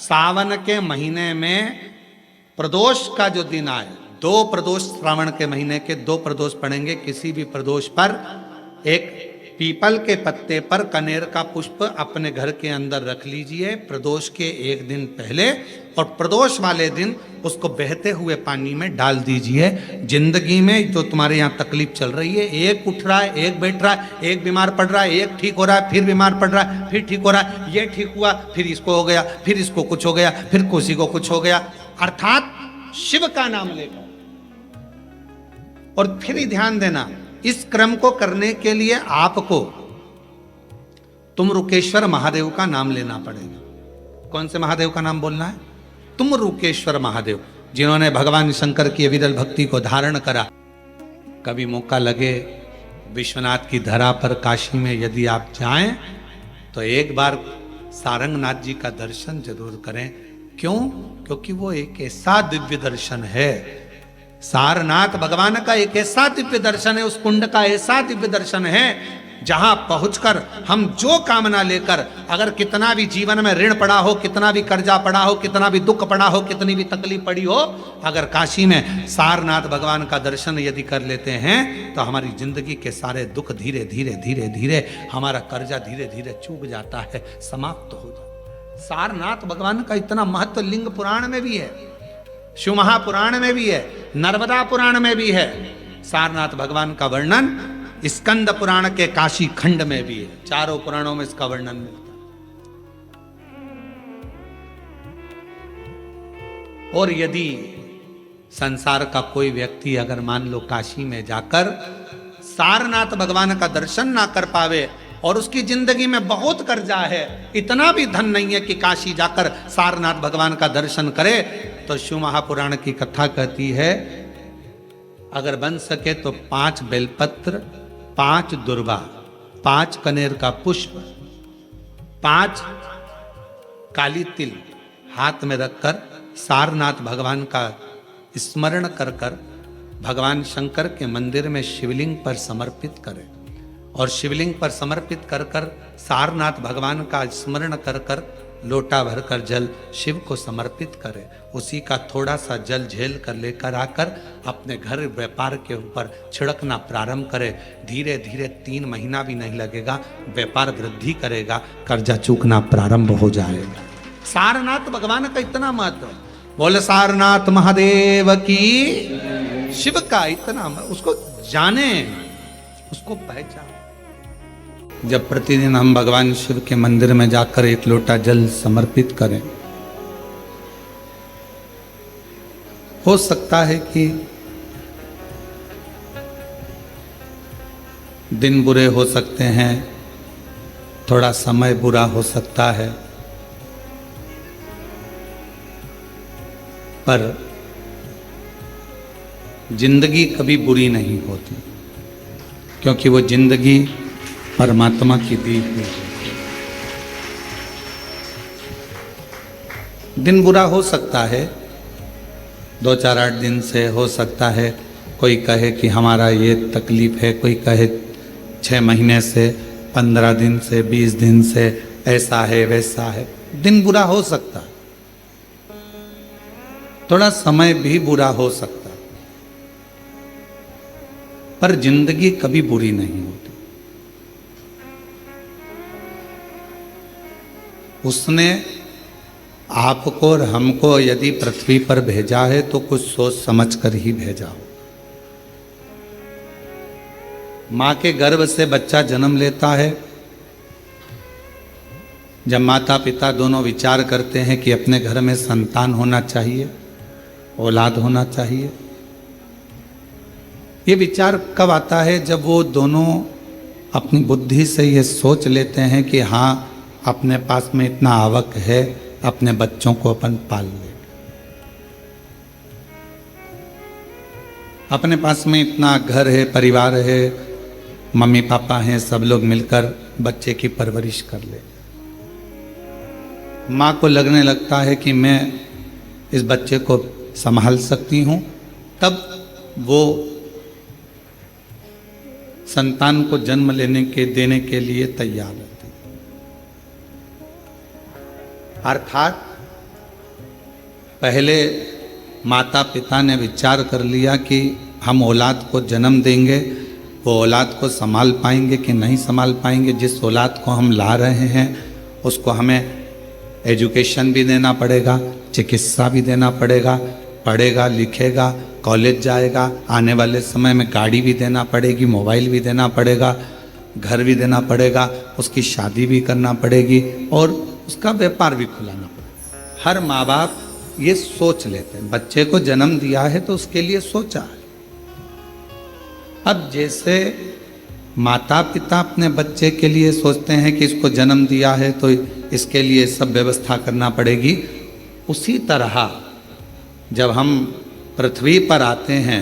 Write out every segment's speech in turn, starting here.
सावन के महीने में प्रदोष का जो दिन आए, 2 प्रदोष श्रावण के महीने के 2 प्रदोष पड़ेंगे। किसी भी प्रदोष पर एक पीपल के पत्ते पर कनेर का पुष्प अपने घर के अंदर रख लीजिए प्रदोष के एक दिन पहले, और प्रदोष वाले दिन उसको बहते हुए पानी में डाल दीजिए। जिंदगी में जो तुम्हारे यहाँ तकलीफ चल रही है, एक उठ रहा है, एक बैठ रहा है, एक बीमार पड़ रहा है, एक ठीक हो रहा है, फिर बीमार पड़ रहा है, फिर ठीक हो रहा है, ये ठीक हुआ, फिर इसको हो गया, फिर इसको कुछ हो गया, फिर किसी को कुछ हो गया, अर्थात शिव का नाम लेकर। और फिर ही ध्यान देना, इस क्रम को करने के लिए आपको तुम रुकेश्वर महादेव का नाम लेना पड़ेगा। कौन से महादेव का नाम बोलना है? तुम रुकेश्वर महादेव, जिन्होंने भगवान शंकर की विरल भक्ति को धारण करा। कभी मौका लगे विश्वनाथ की धरा पर काशी में यदि आप जाएं तो एक बार सारंगनाथ जी का दर्शन जरूर करें। क्यों? क्योंकि वो एक ऐसा दिव्य दर्शन है। सारनाथ भगवान का एक ऐसा दिव्य दर्शन है, उस कुंड का ऐसा दिव्य दर्शन है जहां पहुंचकर हम जो कामना लेकर, अगर कितना भी जीवन में ऋण पड़ा हो, कितना भी कर्जा पड़ा हो, कितना भी दुख पड़ा हो, कितनी भी तकलीफ पड़ी हो, अगर काशी में सारनाथ भगवान का दर्शन यदि कर लेते हैं तो हमारी जिंदगी के सारे दुख धीरे धीरे धीरे धीरे, हमारा कर्जा धीरे धीरे चूक जाता है, समाप्त हो जाता है। सारनाथ भगवान का इतना महत्व लिंग पुराण में भी है, शिव महापुराण में भी है, नर्मदा पुराण में भी है। सारनाथ भगवान का वर्णन स्कंद पुराण के काशी खंड में भी है। चारों पुराणों में इसका वर्णन मिलता है। और यदि संसार का कोई व्यक्ति अगर मान लो काशी में जाकर सारनाथ भगवान का दर्शन ना कर पावे और उसकी जिंदगी में बहुत कर्जा है, इतना भी धन नहीं है कि काशी जाकर सारनाथ भगवान का दर्शन करे, तो शिव महापुराण की कथा कहती है अगर बन सके तो 5 बेलपत्र, 5 दुर्वा, 5 कनेर का पुष्प, 5 काली तिल हाथ में रखकर सारनाथ भगवान का स्मरण कर कर भगवान शंकर के मंदिर में शिवलिंग पर समर्पित करें। और शिवलिंग पर समर्पित कर कर सारनाथ भगवान का स्मरण कर कर लोटा भरकर जल शिव को समर्पित करें। उसी का थोड़ा सा जल झेल कर लेकर आकर अपने घर व्यापार के ऊपर छिड़कना प्रारंभ करें। धीरे धीरे 3 महीना भी नहीं लगेगा, व्यापार वृद्धि करेगा, कर्जा चूकना प्रारंभ हो जाएगा। सारनाथ भगवान का इतना महत्व, बोले सारनाथ महादेव की, शिव का इतना, उसको जाने, उसको पहचान। जब प्रतिदिन हम भगवान शिव के मंदिर में जाकर 1 लोटा जल समर्पित करें, हो सकता है कि दिन बुरे हो सकते हैं, थोड़ा समय बुरा हो सकता है, पर जिंदगी कभी बुरी नहीं होती, क्योंकि वो जिंदगी परमात्मा की दी हुई है। दिन बुरा हो सकता है, 2-4-8 दिन से हो सकता है, कोई कहे कि हमारा ये तकलीफ है, कोई कहे 6 महीने से, 15 दिन से, 20 दिन से, ऐसा है वैसा है। दिन बुरा हो सकता है, थोड़ा समय भी बुरा हो सकता है, पर जिंदगी कभी बुरी नहीं होती। उसने आपको और हमको यदि पृथ्वी पर भेजा है तो कुछ सोच समझ कर ही भेजा हो। माँ के गर्भ से बच्चा जन्म लेता है, जब माता पिता दोनों विचार करते हैं कि अपने घर में संतान होना चाहिए, औलाद होना चाहिए, ये विचार कब आता है? जब वो दोनों अपनी बुद्धि से ये सोच लेते हैं कि हाँ, अपने पास में इतना आवक है, अपने बच्चों को अपन पाल ले, अपने पास में इतना घर है, परिवार है, मम्मी पापा हैं, सब लोग मिलकर बच्चे की परवरिश कर ले। माँ को लगने लगता है कि मैं इस बच्चे को संभाल सकती हूँ, तब वो संतान को जन्म देने के लिए तैयार रहती। अर्थात पहले माता पिता ने विचार कर लिया कि हम औलाद को जन्म देंगे, वो औलाद को संभाल पाएंगे कि नहीं संभाल पाएंगे। जिस औलाद को हम ला रहे हैं उसको हमें एजुकेशन भी देना पड़ेगा, चिकित्सा भी देना पड़ेगा, पढ़ेगा लिखेगा, कॉलेज जाएगा, आने वाले समय में गाड़ी भी देना पड़ेगी, मोबाइल भी देना पड़ेगा, घर भी देना पड़ेगा, उसकी शादी भी करना पड़ेगी और उसका व्यापार भी खुलाना पड़ेगा। हर माँ बाप ये सोच लेते हैं, बच्चे को जन्म दिया है तो उसके लिए सोचा है। अब जैसे माता पिता अपने बच्चे के लिए सोचते हैं कि इसको जन्म दिया है तो इसके लिए सब व्यवस्था करना पड़ेगी, उसी तरह जब हम पृथ्वी पर आते हैं,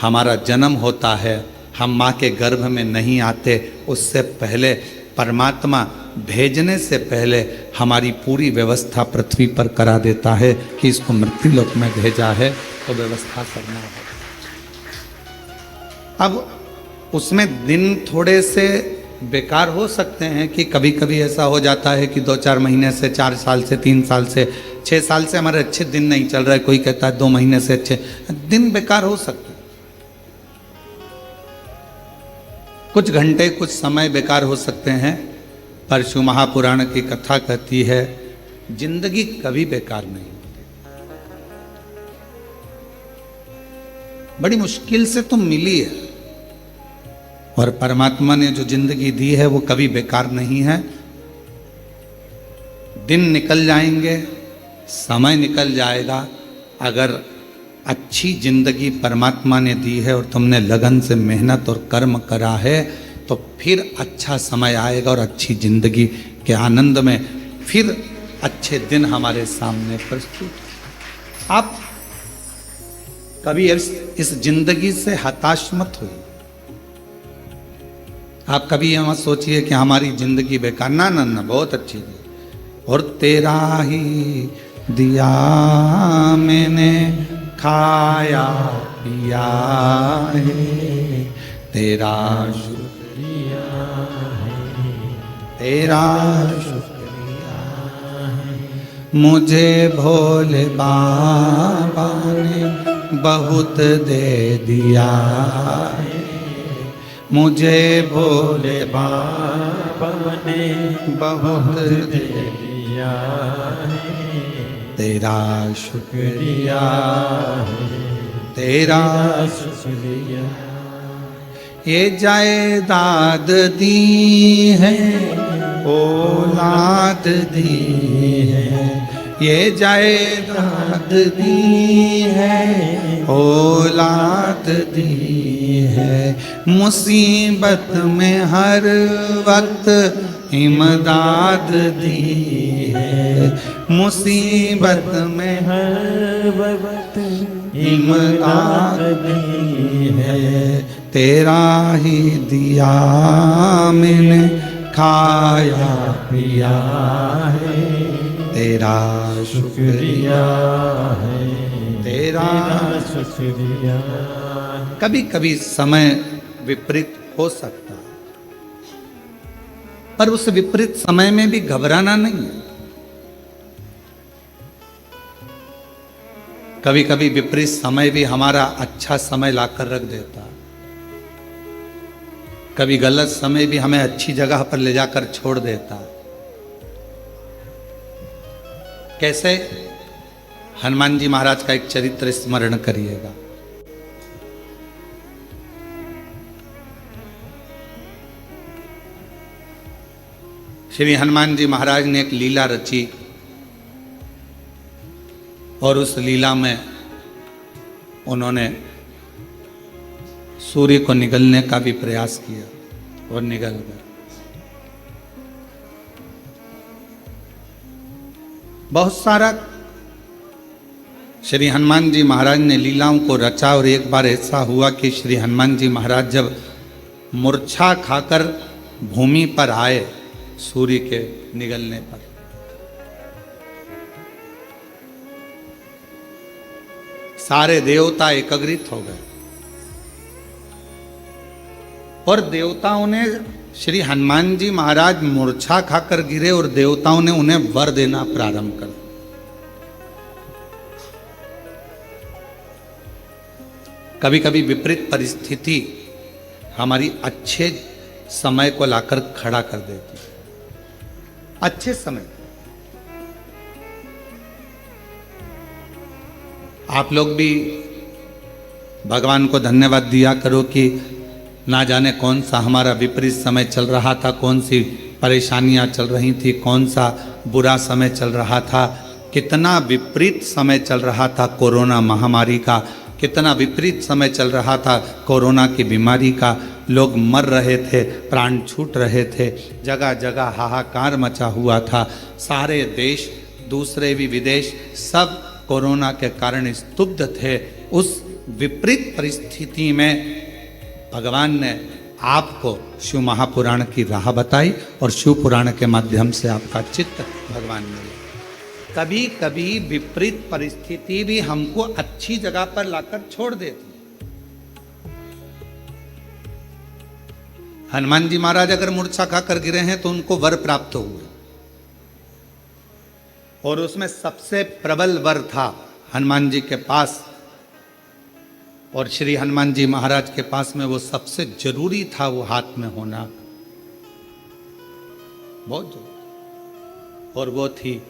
हमारा जन्म होता है, हम माँ के गर्भ में नहीं आते, उससे पहले परमात्मा भेजने से पहले हमारी पूरी व्यवस्था पृथ्वी पर करा देता है कि इसको मृत्युलोक में भेजा है तो व्यवस्था करना है। अब उसमें दिन थोड़े से बेकार हो सकते हैं कि कभी कभी ऐसा हो जाता है कि 2-4 महीने से, 4 साल से, 3 साल से, 6 साल से हमारे अच्छे दिन नहीं चल रहा है। कोई कहता है 2 महीने से अच्छे दिन बेकार हो सकते हैं, कुछ घंटे कुछ समय बेकार हो सकते हैं, पर शिव महापुराण की कथा कहती है जिंदगी कभी बेकार नहीं होती। बड़ी मुश्किल से तो मिली है और परमात्मा ने जो जिंदगी दी है वो कभी बेकार नहीं है। दिन निकल जाएंगे, समय निकल जाएगा, अगर अच्छी जिंदगी परमात्मा ने दी है और तुमने लगन से मेहनत और कर्म करा है तो फिर अच्छा समय आएगा और अच्छी जिंदगी के आनंद में फिर अच्छे दिन हमारे सामने प्रस्तुत। आप कभी इस जिंदगी से हताश मत होइए। आप कभी ये मत सोचिए कि हमारी जिंदगी बेकार, ना ना ना, बहुत अच्छी थी। और तेरा ही दिया मैंने खाया पिया है, तेरा शुक्रिया है, तेरा शुक्रिया है। मुझे भोले बाबा ने बहुत दे दिया है, मुझे भोले बाबा ने बहुत दे दिया है, तेरा शुक्रिया है, तेरा शुक्रिया। ये जायदाद दी है, औलाद दी है, ये जायदाद दी है, औलाद दी है। मुसीबत में हर वक्त इमदाद दी है, मुसीबत में हर वक्त इमदाद दी है। तेरा ही दिया मैंने खाया पिया है, तेरा शुक्रिया है, तेरा शुक्रिया। कभी कभी समय विपरीत हो सकता है, पर उस विपरीत समय में भी घबराना नहीं है। कभी कभी विपरीत समय भी हमारा अच्छा समय लाकर रख देता है, कभी गलत समय भी हमें अच्छी जगह पर ले जाकर छोड़ देता है। कैसे? हनुमान जी महाराज का एक चरित्र स्मरण करिएगा। श्री हनुमान जी महाराज ने एक लीला रची और उस लीला में उन्होंने सूर्य को निगलने का भी प्रयास किया और निगल गए। बहुत सारा श्री हनुमान जी महाराज ने लीलाओं को रचा और एक बार ऐसा हुआ कि श्री हनुमान जी महाराज जब मूर्छा खाकर भूमि पर आए सूर्य के निगलने पर, सारे देवता एकत्रित हो गए और देवताओं ने श्री हनुमान जी महाराज मूर्छा खाकर गिरे और देवताओं ने उन्हें वर देना प्रारंभ कर दिया। कभी कभी विपरीत परिस्थिति हमारी अच्छे समय को लाकर खड़ा कर देती है। अच्छे समय आप लोग भी भगवान को धन्यवाद दिया करो कि ना जाने कौन सा हमारा विपरीत समय चल रहा था, कौन सी परेशानियां चल रही थी, कौन सा बुरा समय चल रहा था, कितना विपरीत समय चल रहा था कोरोना महामारी का, कितना विपरीत समय चल रहा था कोरोना की बीमारी का। लोग मर रहे थे, प्राण छूट रहे थे, जगह जगह हाहाकार मचा हुआ था। सारे देश, दूसरे भी विदेश, सब कोरोना के कारण स्तब्ध थे। उस विपरीत परिस्थिति में भगवान ने आपको शिव महापुराण की राह बताई और शिव पुराण के माध्यम से आपका चित्त भगवान ने लिया। कभी कभी विपरीत परिस्थिति भी हमको अच्छी जगह पर लाकर छोड़ देती। हनुमान जी महाराज अगर मूर्छा खाकर गिरे हैं तो उनको वर प्राप्त हुए, और उसमें सबसे प्रबल वर था हनुमान जी के पास, और श्री हनुमान जी महाराज के पास में वो सबसे जरूरी था, वो हाथ में होना बहुत जरूरी। और वो थी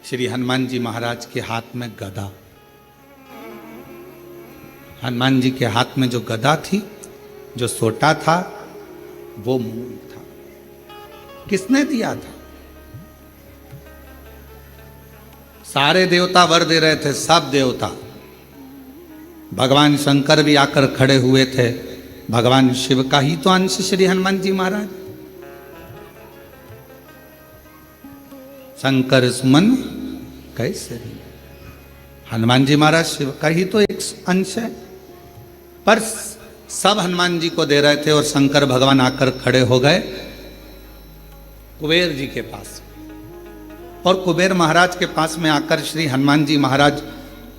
श्री हनुमान जी महाराज के हाथ में गदा। हनुमान जी के हाथ में जो गदा थी, जो सोटा था, वो मूल था। किसने दिया था? सारे देवता वर दे रहे थे, सब देवता। भगवान शंकर भी आकर खड़े हुए थे। भगवान शिव का ही तो अंश श्री हनुमान जी महाराज। शंकर सुमन कैसे? हनुमान जी महाराज शिव का ही तो एक अंश है, पर सब हनुमान जी को दे रहे थे। और शंकर भगवान आकर खड़े हो गए कुबेर जी के पास, और कुबेर महाराज के पास में आकर श्री हनुमान जी महाराज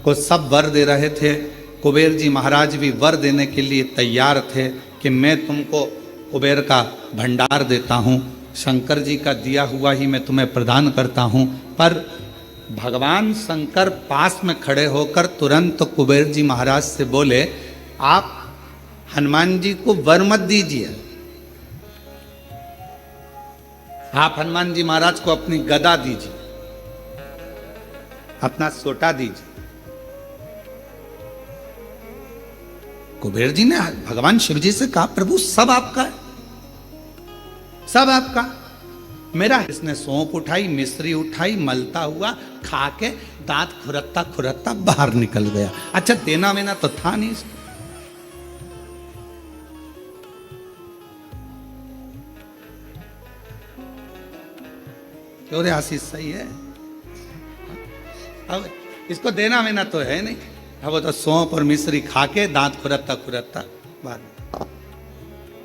को सब वर दे रहे थे। कुबेर जी महाराज भी वर देने के लिए तैयार थे कि मैं तुमको कुबेर का भंडार देता हूँ, शंकर जी का दिया हुआ ही मैं तुम्हें प्रदान करता हूँ। पर भगवान शंकर पास में खड़े होकर तुरंत कुबेर जी महाराज से बोले, आप हनुमान जी को वर मत दीजिए, आप हनुमान जी महाराज को अपनी गदा दीजिए, अपना सोटा दीजिए। कुबेर जी ने भगवान शिव जी से कहा, प्रभु सब आपका है, सब आपका। मेरा इसने सौंप उठाई, मिश्री उठाई, मलता हुआ खा के दांत खुरत्ता खुरत्ता बाहर निकल गया। अच्छा, देना वेना तो था नहीं इसको। क्यों रे आशीष, सही है? अब इसको देना वेना तो है नहीं, अब वो तो सौंप और मिश्री खा के दांत खुरत्ता खुरत्ता बाहर।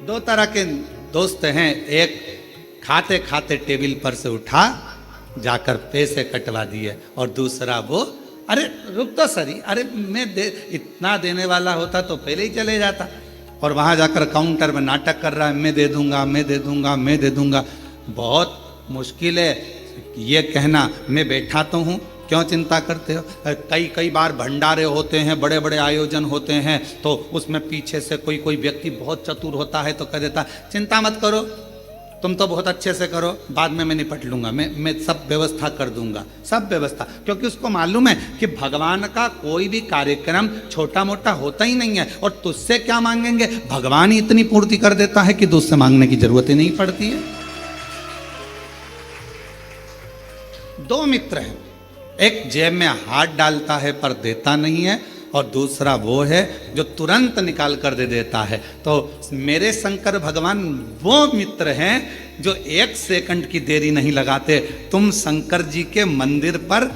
दो तरह के दोस्त हैं, एक खाते खाते टेबल पर से उठा जाकर पैसे कटवा दिए, और दूसरा वो, अरे रुक तो सरी, अरे मैं इतना देने वाला होता तो पहले ही चले जाता, और वहां जाकर काउंटर में नाटक कर रहा है, मैं दे दूंगा, मैं दे दूंगा, मैं दे दूंगा। बहुत मुश्किल है ये कहना, मैं बैठा तो हूँ, क्यों चिंता करते हो? कई बार भंडारे होते हैं, बड़े बड़े आयोजन होते हैं, तो उसमें पीछे से कोई व्यक्ति बहुत चतुर होता है तो कह देता, चिंता मत करो, तुम तो बहुत अच्छे से करो, बाद में मैं निपट लूंगा, मैं सब व्यवस्था कर दूंगा, सब व्यवस्था। क्योंकि उसको मालूम है कि भगवान का कोई भी कार्यक्रम छोटा मोटा होता ही नहीं है, और तुझसे क्या मांगेंगे, भगवान ही इतनी पूर्ति कर देता है कि दूसरे मांगने की जरूरत ही नहीं पड़ती है। दो मित्र हैं, एक जेब में हाथ डालता है पर देता नहीं है, और दूसरा वो है जो तुरंत निकाल कर दे देता है। तो मेरे शंकर भगवान वो मित्र हैं जो एक सेकंड की देरी नहीं लगाते। तुम शंकर जी के मंदिर पर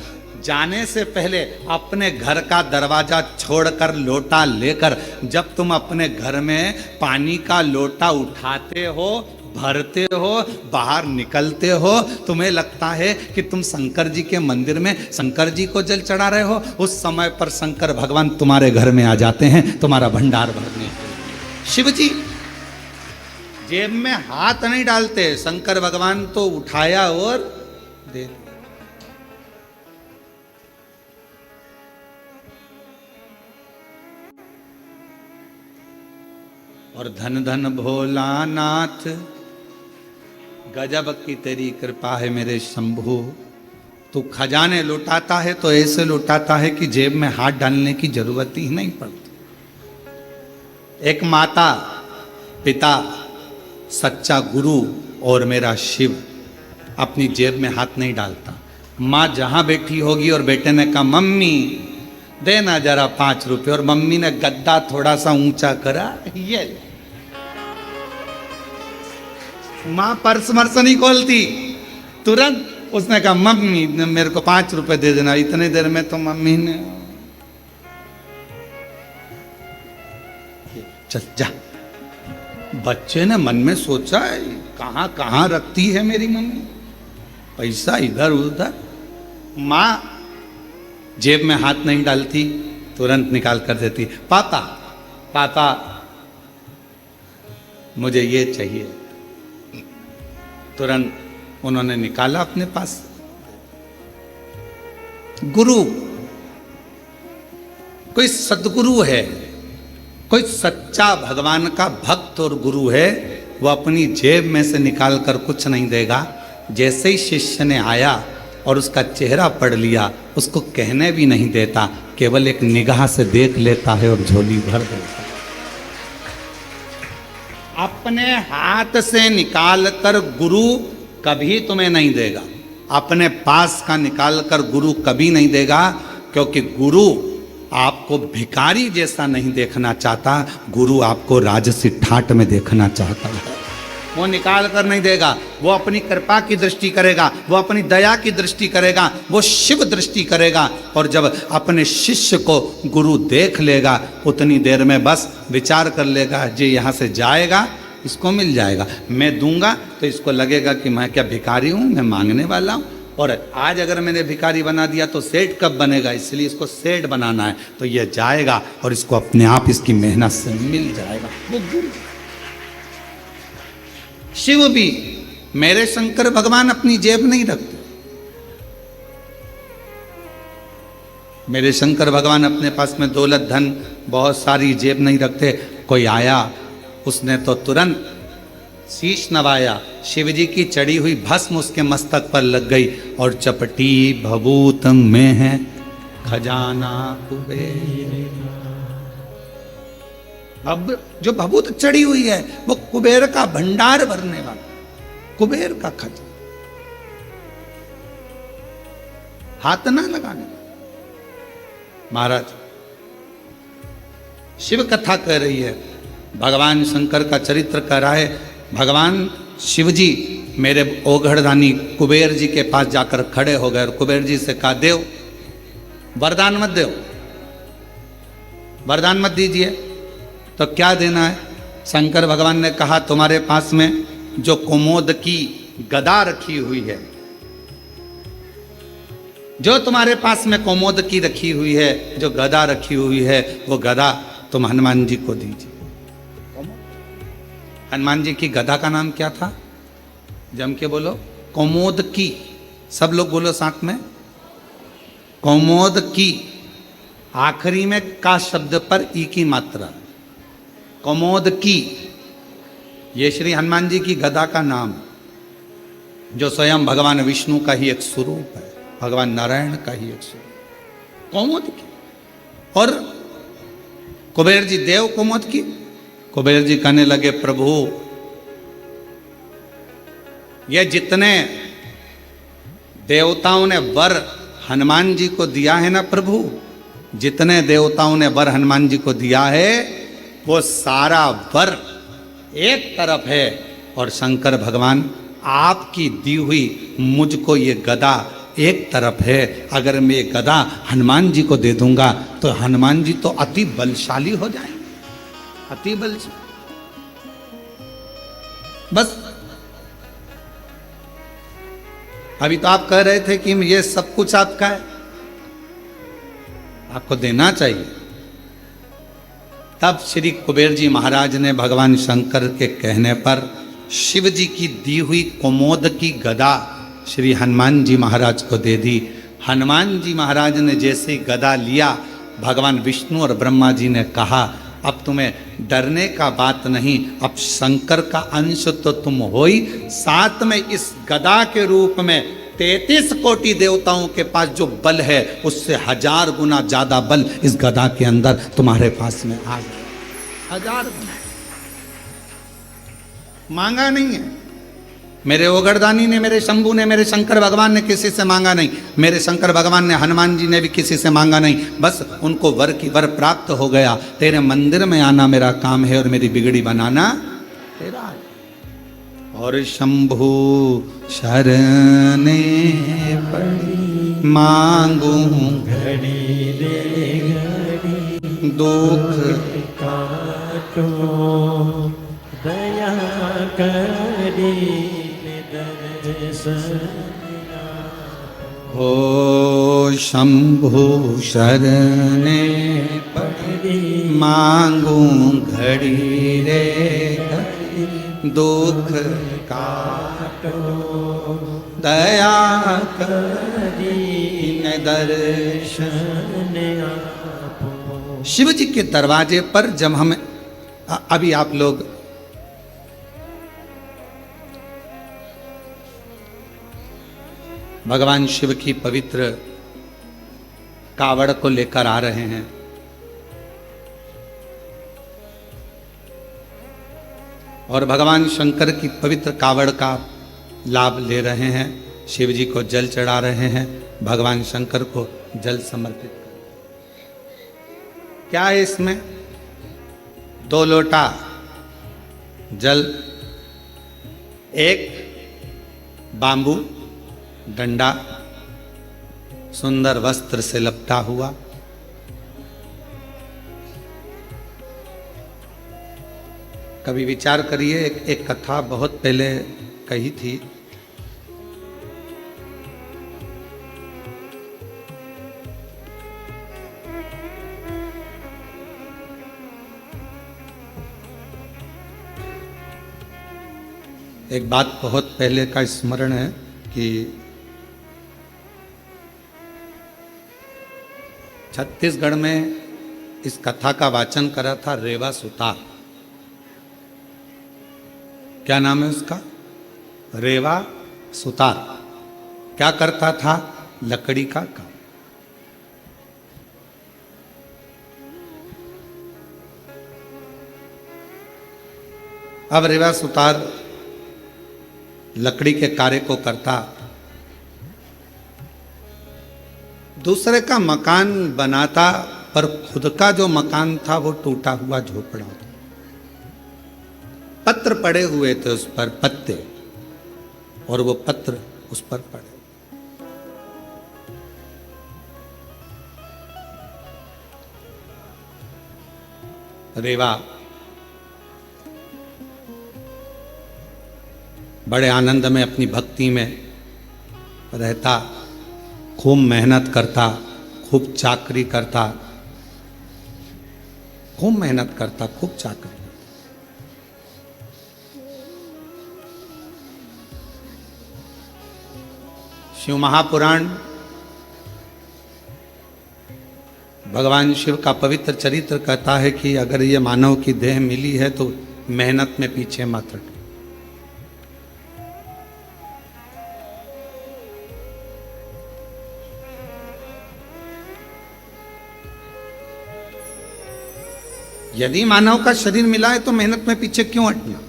जाने से पहले अपने घर का दरवाजा छोड़कर लोटा लेकर, जब तुम अपने घर में पानी का लोटा उठाते हो, भरते हो, बाहर निकलते हो, तुम्हें लगता है कि तुम शंकर जी के मंदिर में शंकर जी को जल चढ़ा रहे हो, उस समय पर शंकर भगवान तुम्हारे घर में आ जाते हैं तुम्हारा भंडार भरने। शिव जी जेब में हाथ नहीं डालते, शंकर भगवान तो उठाया और दे। और धन धन भोलानाथ, गजब की तेरी कृपा है मेरे शंभू। तू खजाने लुटाता है तो ऐसे लुटाता है कि जेब में हाथ डालने की जरूरत ही नहीं पड़ती। एक माता, पिता, सच्चा गुरु और मेरा शिव अपनी जेब में हाथ नहीं डालता। माँ जहां बैठी होगी और बेटे ने कहा मम्मी देना जरा 5 रुपए, और मम्मी ने गद्दा थोड़ा सा ऊंचा करा, ये माँ पर्स मर्स नहीं खोलती, तुरंत उसने कहा मम्मी मेरे को 5 रुपए दे देना। इतने देर में तो मम्मी ने चल जा। बच्चे ने मन में सोचा कहां कहां रखती है मेरी मम्मी पैसा, इधर उधर। माँ जेब में हाथ नहीं डालती, तुरंत निकाल कर देती। पापा पापा मुझे ये चाहिए, तुरंत उन्होंने निकाला अपने पास। गुरु, कोई सद्गुरु है, कोई सच्चा भगवान का भक्त और गुरु है, वो अपनी जेब में से निकाल कर कुछ नहीं देगा। जैसे ही शिष्य ने आया और उसका चेहरा पढ़ लिया, उसको कहने भी नहीं देता, केवल एक निगाह से देख लेता है और झोली भर देता है। अपने हाथ से निकाल कर गुरु कभी तुम्हें नहीं देगा, अपने पास का निकाल कर गुरु कभी नहीं देगा, क्योंकि गुरु आपको भिखारी जैसा नहीं देखना चाहता, गुरु आपको राजसी ठाट में देखना चाहता है। वो निकाल कर नहीं देगा, वो अपनी कृपा की दृष्टि करेगा, वो अपनी दया की दृष्टि करेगा, वो शिव दृष्टि करेगा। और जब अपने शिष्य को गुरु देख लेगा, उतनी देर में बस विचार कर लेगा, जे यहाँ से जाएगा इसको मिल जाएगा, मैं दूंगा तो इसको लगेगा कि मैं क्या भिखारी हूँ, मैं मांगने वाला हूँ। और आज अगर मैंने भिखारी बना दिया तो सेठ कब बनेगा, इसलिए इसको सेठ बनाना है, तो ये जाएगा और इसको अपने आप इसकी मेहनत से मिल जाएगा। वो गुरु। शिव भी, मेरे शंकर भगवान अपनी जेब नहीं रखते। मेरे शंकर भगवान अपने पास में दौलत धन बहुत सारी जेब नहीं रखते। कोई आया, उसने तो तुरंत शीश नवाया, शिव जी की चढ़ी हुई भस्म उसके मस्तक पर लग गई, और चपटी भभूत में है खजाना कुबेर। अब जो भभूत चढ़ी हुई है वो कुबेर का भंडार भरने वाला, कुबेर का खजाना। हाथ ना लगाने। महाराज शिव कथा कह रही है, भगवान शंकर का चरित्र कह रहा है। भगवान शिव जी मेरे ओघड़दानी कुबेर जी के पास जाकर खड़े हो गए और कुबेर जी से कहा, देव वरदान मत दो, वरदान मत दीजिए। तो क्या देना है? शंकर भगवान ने कहा, तुम्हारे पास में जो कुमोद की गदा रखी हुई है, जो तुम्हारे पास में कुमोद की रखी हुई है, जो गदा रखी हुई है, वो गदा तुम हनुमान जी को दीजिए। हनुमान जी की गदा का नाम क्या था? जम के बोलो, कौमोद की। सब लोग बोलो साथ में, कौमोद की। आखिरी में का शब्द पर ई की मात्रा, कौमोद की। ये श्री हनुमान जी की गदा का नाम, जो स्वयं भगवान विष्णु का ही एक स्वरूप है, भगवान नारायण का ही एक स्वरूप, कौमोद की। और कुबेर जी देव कौमोद की। कुबेर जी कहने लगे, प्रभु ये जितने देवताओं ने वर हनुमान जी को दिया है ना प्रभु, जितने देवताओं ने वर हनुमान जी को दिया है, वो सारा वर एक तरफ है, और शंकर भगवान आपकी दी हुई मुझको ये गदा एक तरफ है। अगर मैं ये गदा हनुमान जी को दे दूंगा तो हनुमान जी तो अति बलशाली हो जाएंगे, अति बलशाली। बस अभी तो आप कह रहे थे कि ये सब कुछ आपका है, आपको देना चाहिए। तब श्री कुबेर जी महाराज ने भगवान शंकर के कहने पर शिव जी की दी हुई कुमोद की गदा श्री हनुमान जी महाराज को दे दी। हनुमान जी महाराज ने जैसे गदा लिया, भगवान विष्णु और ब्रह्मा जी ने कहा, अब तुम्हें डरने का बात नहीं, अब शंकर का अंश तो तुम हो ही, साथ में इस गदा के रूप में 33 कोटि देवताओं के पास जो बल है उससे 1000 गुना ज्यादा बल इस गदा के अंदर तुम्हारे पास में आ गया। 1000 गुना मांगा नहीं है। मेरे ओगरदानी ने, मेरे शंभू ने, मेरे शंकर भगवान ने किसी से मांगा नहीं। मेरे शंकर भगवान ने, हनुमान जी ने भी किसी से मांगा नहीं। बस उनको वर की वर प्राप्त हो गया। तेरे मंदिर में आना मेरा काम है और मेरी बिगड़ी बनाना तेरा है। और शंभू शरणे पड़ी मांगू घड़ी दे घड़ी दुख काटो दया करी दर्शन हो शंभु शरणे पड़ी मांगू घड़ी रे घड़ी दुख काटो दया करी न दर्शन। आपो। शिव जी के दरवाजे पर जब हम अभी आप लोग भगवान शिव की पवित्र कावड़ को लेकर आ रहे हैं और भगवान शंकर की पवित्र कावड़ का लाभ ले रहे हैं। शिव जी को जल चढ़ा रहे हैं, भगवान शंकर को जल समर्पित कर। क्या है इसमें? 2 लोटा जल, एक बांबू डंडा सुंदर वस्त्र से लपटा हुआ, कभी विचार करिए। एक कथा बहुत पहले कही थी। एक बात बहुत पहले का स्मरण है कि छत्तीसगढ़ में इस कथा का वाचन करा था रेवा सुतार। क्या नाम है उसका? रेवा सुतार। क्या करता था? लकड़ी का काम। अब रेवा सुतार लकड़ी के कार्य को करता, दूसरे का मकान बनाता, पर खुद का जो मकान था वो टूटा हुआ झोपड़ा था। पत्र पड़े हुए थे उस पर, पत्ते, और वो पत्र उस पर पड़े। रेवा बड़े आनंद में अपनी भक्ति में रहता, खूब मेहनत करता, खूब चाकरी करता, खूब मेहनत करता, खूब चाकरी। शिव महापुराण भगवान शिव का पवित्र चरित्र कहता है कि अगर ये मानव की देह मिली है तो मेहनत में पीछे मत हटो। यदि मानव का शरीर मिला है तो मेहनत में पीछे क्यों हटना?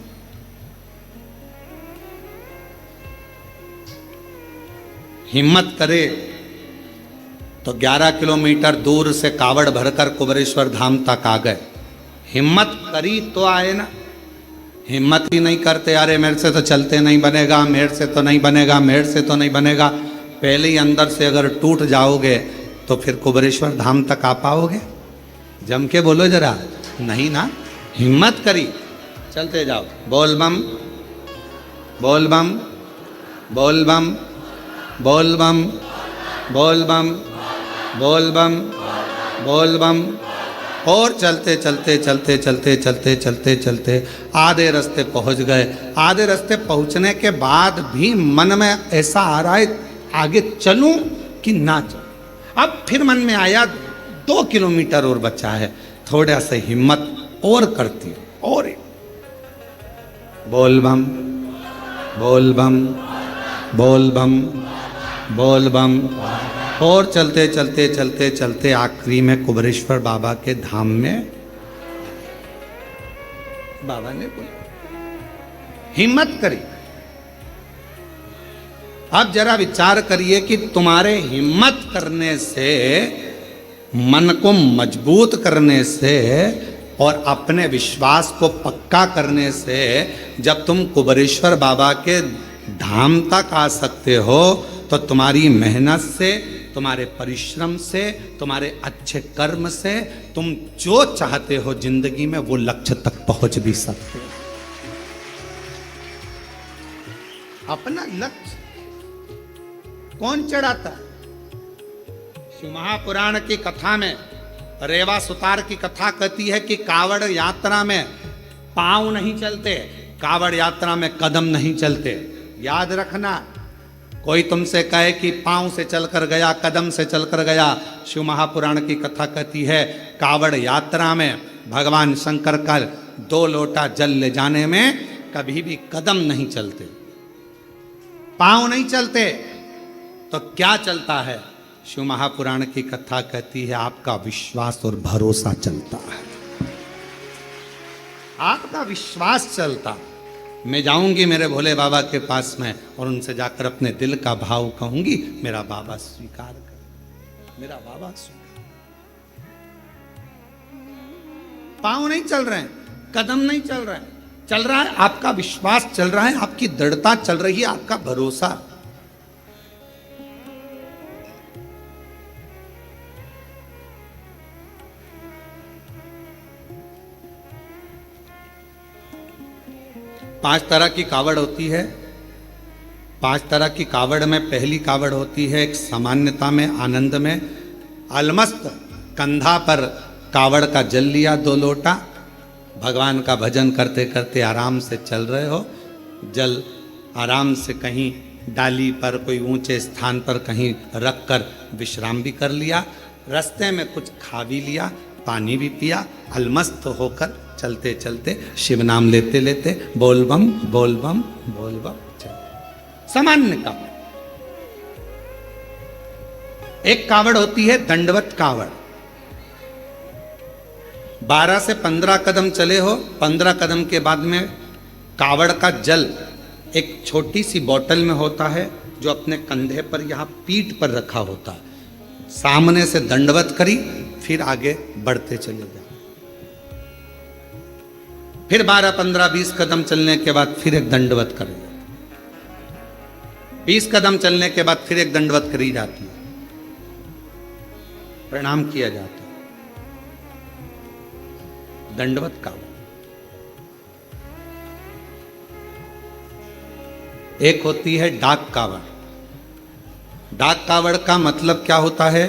हिम्मत करे तो 11 किलोमीटर दूर से कावड़ भरकर कुबरेश्वर धाम तक आ गए। हिम्मत करी तो आए ना। हिम्मत ही नहीं करते, अरे मेरे से तो चलते नहीं बनेगा, मेरे से तो नहीं बनेगा, मेरे से तो नहीं बनेगा। पहले ही अंदर से अगर टूट जाओगे तो फिर कुबरेश्वर धाम तक आ पाओगे? जम के बोलो जरा, नहीं ना। हिम्मत करी, चलते जाओ। बोल बम, बोल बम, बोल बम, बोल बम, बोल बम, बोल बम, बोल बम। और चलते चलते चलते चलते चलते चलते चलते आधे रास्ते पहुंच गए। आधे रास्ते पहुंचने के बाद भी मन में ऐसा आ रहा है आगे चलूं कि ना चलूं। अब फिर मन में आया 2 किलोमीटर और बचा है, थोड़ा सा हिम्मत और करती हो, और बोल बम बोल बम बोल बम बोल बम, और चलते चलते चलते चलते आखिरी में कुबेरेश्वर बाबा के धाम में बाबा ने बोला हिम्मत करी। अब जरा विचार करिए कि तुम्हारे हिम्मत करने से, मन को मजबूत करने से और अपने विश्वास को पक्का करने से जब तुम कुबेरेश्वर बाबा के धाम तक आ सकते हो, तो तुम्हारी मेहनत से, तुम्हारे परिश्रम से, तुम्हारे अच्छे कर्म से तुम जो चाहते हो जिंदगी में वो लक्ष्य तक पहुंच भी सकते हो। अपना लक्ष्य कौन चढ़ाता है? शिव महापुराण की कथा में रेवा सुतार की कथा कहती है कि कावड़ यात्रा में पांव नहीं चलते, कावड़ यात्रा में कदम नहीं चलते। याद रखना, कोई तुमसे कहे कि पांव से चलकर गया, कदम से चलकर गया, शिव महापुराण की कथा कहती है कावड़ यात्रा में भगवान शंकर का 2 लोटा जल ले जाने में कभी भी कदम नहीं चलते, पांव नहीं चलते। तो क्या चलता है? शिव महापुराण की कथा कहती है आपका विश्वास और भरोसा चलता है, आपका विश्वास चलता। मैं जाऊंगी मेरे भोले बाबा के पास में और उनसे जाकर अपने दिल का भाव कहूंगी, मेरा बाबा स्वीकार कर, मेरा बाबा स्वीकार। पांव नहीं चल रहे हैं, कदम नहीं चल रहे हैं, चल रहा है आपका विश्वास, चल रहा है आपकी दृढ़ता, चल रही है आपका भरोसा। पांच तरह की कावड़ होती है। 5 तरह की कावड़ में पहली कावड़ होती है एक सामान्यता में, आनंद में, अलमस्त कंधा पर कावड़ का जल लिया 2 लोटा, भगवान का भजन करते करते आराम से चल रहे हो, जल आराम से कहीं डाली पर, कोई ऊंचे स्थान पर कहीं रख कर विश्राम भी कर लिया, रास्ते में कुछ खा भी लिया, पानी भी पिया, अलमस्त होकर चलते चलते शिव नाम लेते लेते बोल बम बोल बम बोल बम चलते। सामान्य कावड़। एक कावड़ होती है दंडवत कावड़। 12 से 15 कदम चले हो, 15 कदम के बाद में कावड़ का जल एक छोटी सी बोतल में होता है जो अपने कंधे पर यहाँ पीठ पर रखा होता है। सामने से दंडवत करी, फिर आगे बढ़ते चले जाओ, फिर 12, 15, 20 कदम चलने के बाद फिर एक दंडवत करी, 20 कदम चलने के बाद फिर एक दंडवत करी जाती है, प्रणाम किया जाता है। दंडवत कावड़। एक होती है डाक कावड़। डाक कावड़ का मतलब क्या होता है?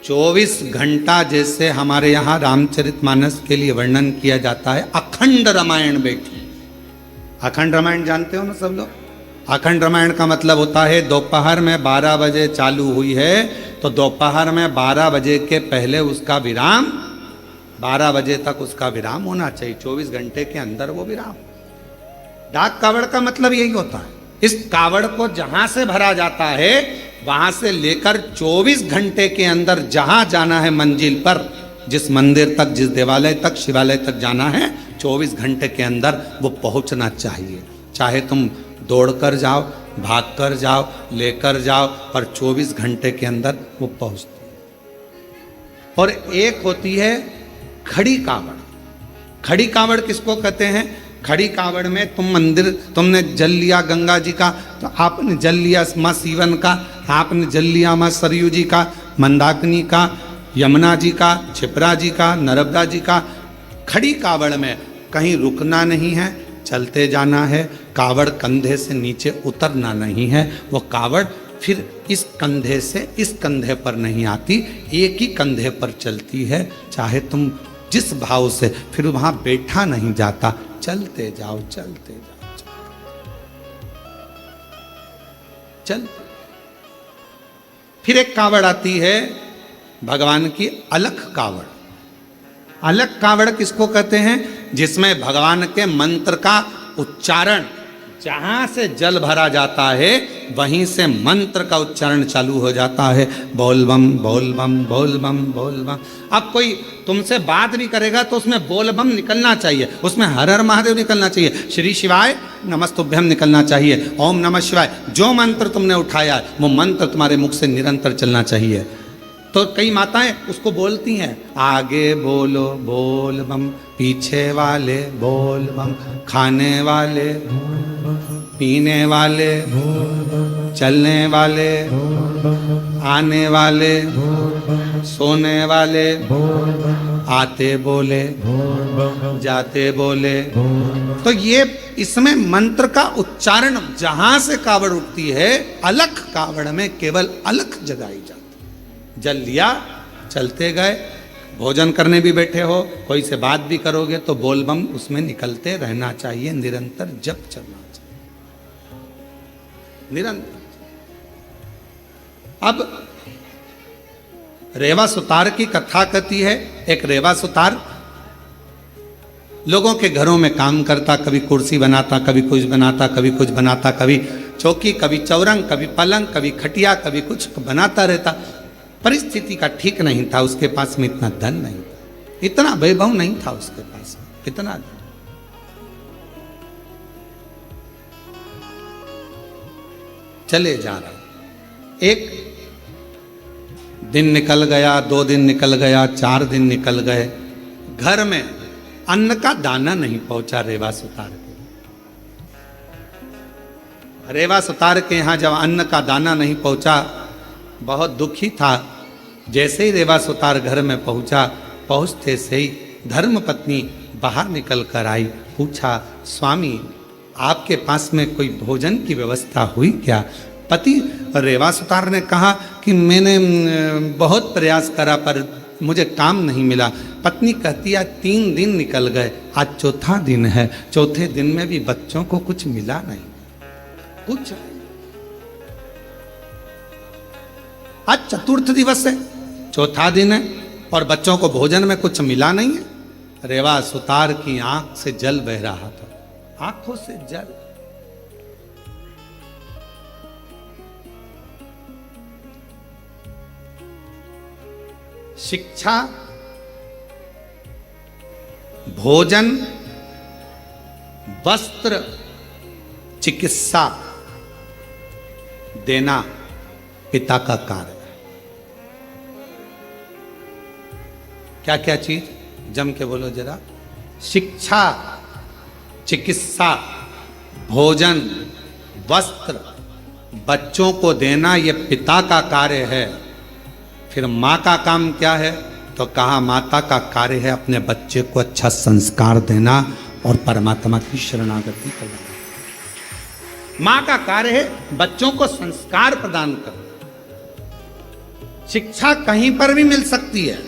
24 घंटा जैसे हमारे यहाँ रामचरितमानस के लिए वर्णन किया जाता है, अखंड रामायण बैठी। अखंड रामायण जानते हो ना सब लोग? अखंड रामायण का मतलब होता है दोपहर में 12 बजे चालू हुई है तो दोपहर में 12 बजे के पहले उसका विराम, 12 बजे तक उसका विराम होना चाहिए, 24 घंटे के अंदर वो विराम। डाक कावड़ का मतलब यही होता है। इस कावड़ को जहां से भरा जाता है वहां से लेकर 24 घंटे के अंदर जहां जाना है मंजिल पर, जिस मंदिर तक, जिस देवालय तक, शिवालय तक जाना है, 24 घंटे के अंदर वो पहुंचना चाहिए। चाहे तुम दौड़कर जाओ, भागकर जाओ, लेकर जाओ, पर 24 घंटे के अंदर वो पहुंचती है। और एक होती है खड़ी कावड़। खड़ी कावड़ किसको कहते हैं? खड़ी कावड़ में तुम मंदिर, तुमने जल लिया गंगा जी का तो आपने जल लिया माँ सीवन का, आपने जल लिया माँ सरयू जी का, मंदाकिनी का, यमुना जी का, छिपरा जी का, नर्मदा जी का। खड़ी कावड़ में कहीं रुकना नहीं है, चलते जाना है, कावड़ कंधे से नीचे उतरना नहीं है। वो कावड़ फिर इस कंधे से इस कंधे पर नहीं आती, एक ही कंधे पर चलती है। चाहे तुम जिस भाव से, फिर वहां बैठा नहीं जाता, चलते जाओ चलते जाओ चल। फिर एक कावड़ आती है भगवान की अलख कावड़। अलग कावड़ किसको कहते हैं? जिसमें भगवान के मंत्र का उच्चारण, जहां से जल भरा जाता है वहीं से मंत्र का उच्चारण चालू हो जाता है, बोल बम बोल बम बोल बम बोल बम। अब कोई तुमसे बात भी करेगा तो उसमें बोल बम निकलना चाहिए, उसमें हर हर महादेव निकलना चाहिए, श्री शिवाय नमस्तुभ्यम निकलना चाहिए, ओम नमः शिवाय। जो मंत्र तुमने उठाया है वो मंत्र तुम्हारे मुख से निरंतर चलना चाहिए। तो कई माताएं उसको बोलती हैं, आगे बोलो बोल बम, पीछे वाले बोल बम, खाने वाले, पीने वाले, चलने वाले, आने वाले, सोने वाले, आते बोले, जाते बोले। तो ये इसमें मंत्र का उच्चारण जहां से कावड़ उठती है, अलख कावड़ में केवल अलख जगाई जाती। जल लिया, चलते गए, भोजन करने भी बैठे हो, कोई से बात भी करोगे तो बोल बम उसमें निकलते रहना चाहिए, निरंतर जप चलना चाहिए, निरंतर। अब रेवा सुतार की कथा कहती है। एक रेवा सुतार लोगों के घरों में काम करता, कभी कुर्सी बनाता, कभी कुछ बनाता, कभी कुछ बनाता, कभी चौकी, कभी चौरंग, कभी पलंग, कभी खटिया, कभी कुछ बनाता रहता। परिस्थिति का ठीक नहीं था, उसके पास में इतना धन नहीं था, इतना वैभव नहीं था उसके पास, इतना चले जा रहा। एक दिन निकल गया, 2 दिन निकल गया, 4 दिन निकल गए, घर में अन्न का दाना नहीं पहुंचा रेवा सुतार के। रेवा सुतार के यहां जब अन्न का दाना नहीं पहुंचा, बहुत दुखी था। जैसे ही रेवा सुतार घर में पहुंचा, पहुंचते से ही धर्म पत्नी बाहर निकल कर आई, पूछा, स्वामी आपके पास में कोई भोजन की व्यवस्था हुई क्या? पति रेवा सुतार ने कहा कि मैंने बहुत प्रयास करा पर मुझे काम नहीं मिला। पत्नी कहती है 3 दिन निकल गए, आज चौथा दिन है, चौथे दिन में भी बच्चों को कुछ मिला नहीं, कुछ। आज चतुर्थ दिवस है, चौथा दिन है और बच्चों को भोजन में कुछ मिला नहीं है। रेवा सुतार की आंख से जल बह रहा था, आंखों से जल। शिक्षा, भोजन, वस्त्र, चिकित्सा देना पिता का कार्य है। क्या क्या चीज? जम के बोलो जरा। शिक्षा, चिकित्सा, भोजन, वस्त्र, बच्चों को देना यह पिता का कार्य है। फिर माँ का काम क्या है? तो कहा माता का कार्य है अपने बच्चे को अच्छा संस्कार देना और परमात्मा की शरणागति करना। माँ का कार्य है बच्चों को संस्कार प्रदान करना। शिक्षा कहीं पर भी मिल सकती है,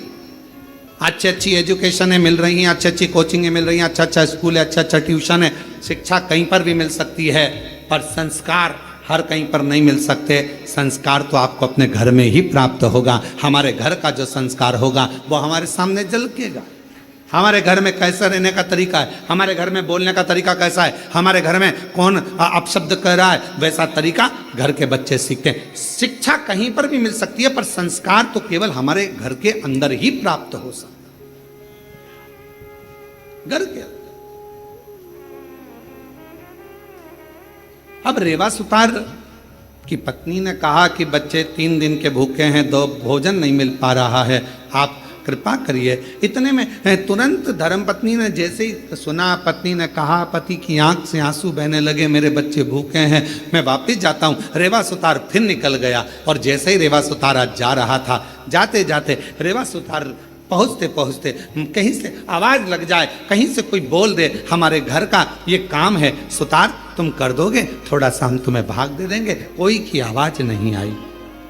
अच्छी अच्छी एजुकेशन मिल रही हैं, अच्छी अच्छी कोचिंग मिल रही हैं, अच्छा अच्छा स्कूल है, अच्छा अच्छा ट्यूशन है, शिक्षा कहीं पर भी मिल सकती है, पर संस्कार हर कहीं पर नहीं मिल सकते। संस्कार तो आपको अपने घर में ही प्राप्त होगा। हमारे घर का जो संस्कार होगा वो हमारे सामने झलकेगा। हमारे घर में कैसा रहने का तरीका है, हमारे घर में बोलने का तरीका कैसा है, हमारे घर में कौन अपशब्द कह रहा है, वैसा तरीका घर के बच्चे सीखते हैं। शिक्षा कहीं पर भी मिल सकती है, पर संस्कार तो केवल हमारे घर के अंदर ही प्राप्त हो सकता है, घर के अंदर। अब रेवा सुतार की पत्नी ने कहा कि बच्चे 3 दिन के भूखे हैं, 2 भोजन नहीं मिल पा रहा है, आप कृपा करिए। इतने में तुरंत धर्मपत्नी ने जैसे ही सुना, पत्नी ने कहा, पति की आंख से आंसू बहने लगे, मेरे बच्चे भूखे हैं, मैं वापस जाता हूँ। रेवा सुतार फिर निकल गया और जैसे ही रेवा सुतार आज जा रहा था, जाते जाते रेवा सुतार पहुँचते पहुँचते कहीं से आवाज़ लग जाए, कहीं से कोई बोल दे, हमारे घर का ये काम है सुतार तुम कर दोगे, थोड़ा सा हम तुम्हें भाग दे देंगे। कोई की आवाज़ नहीं आई,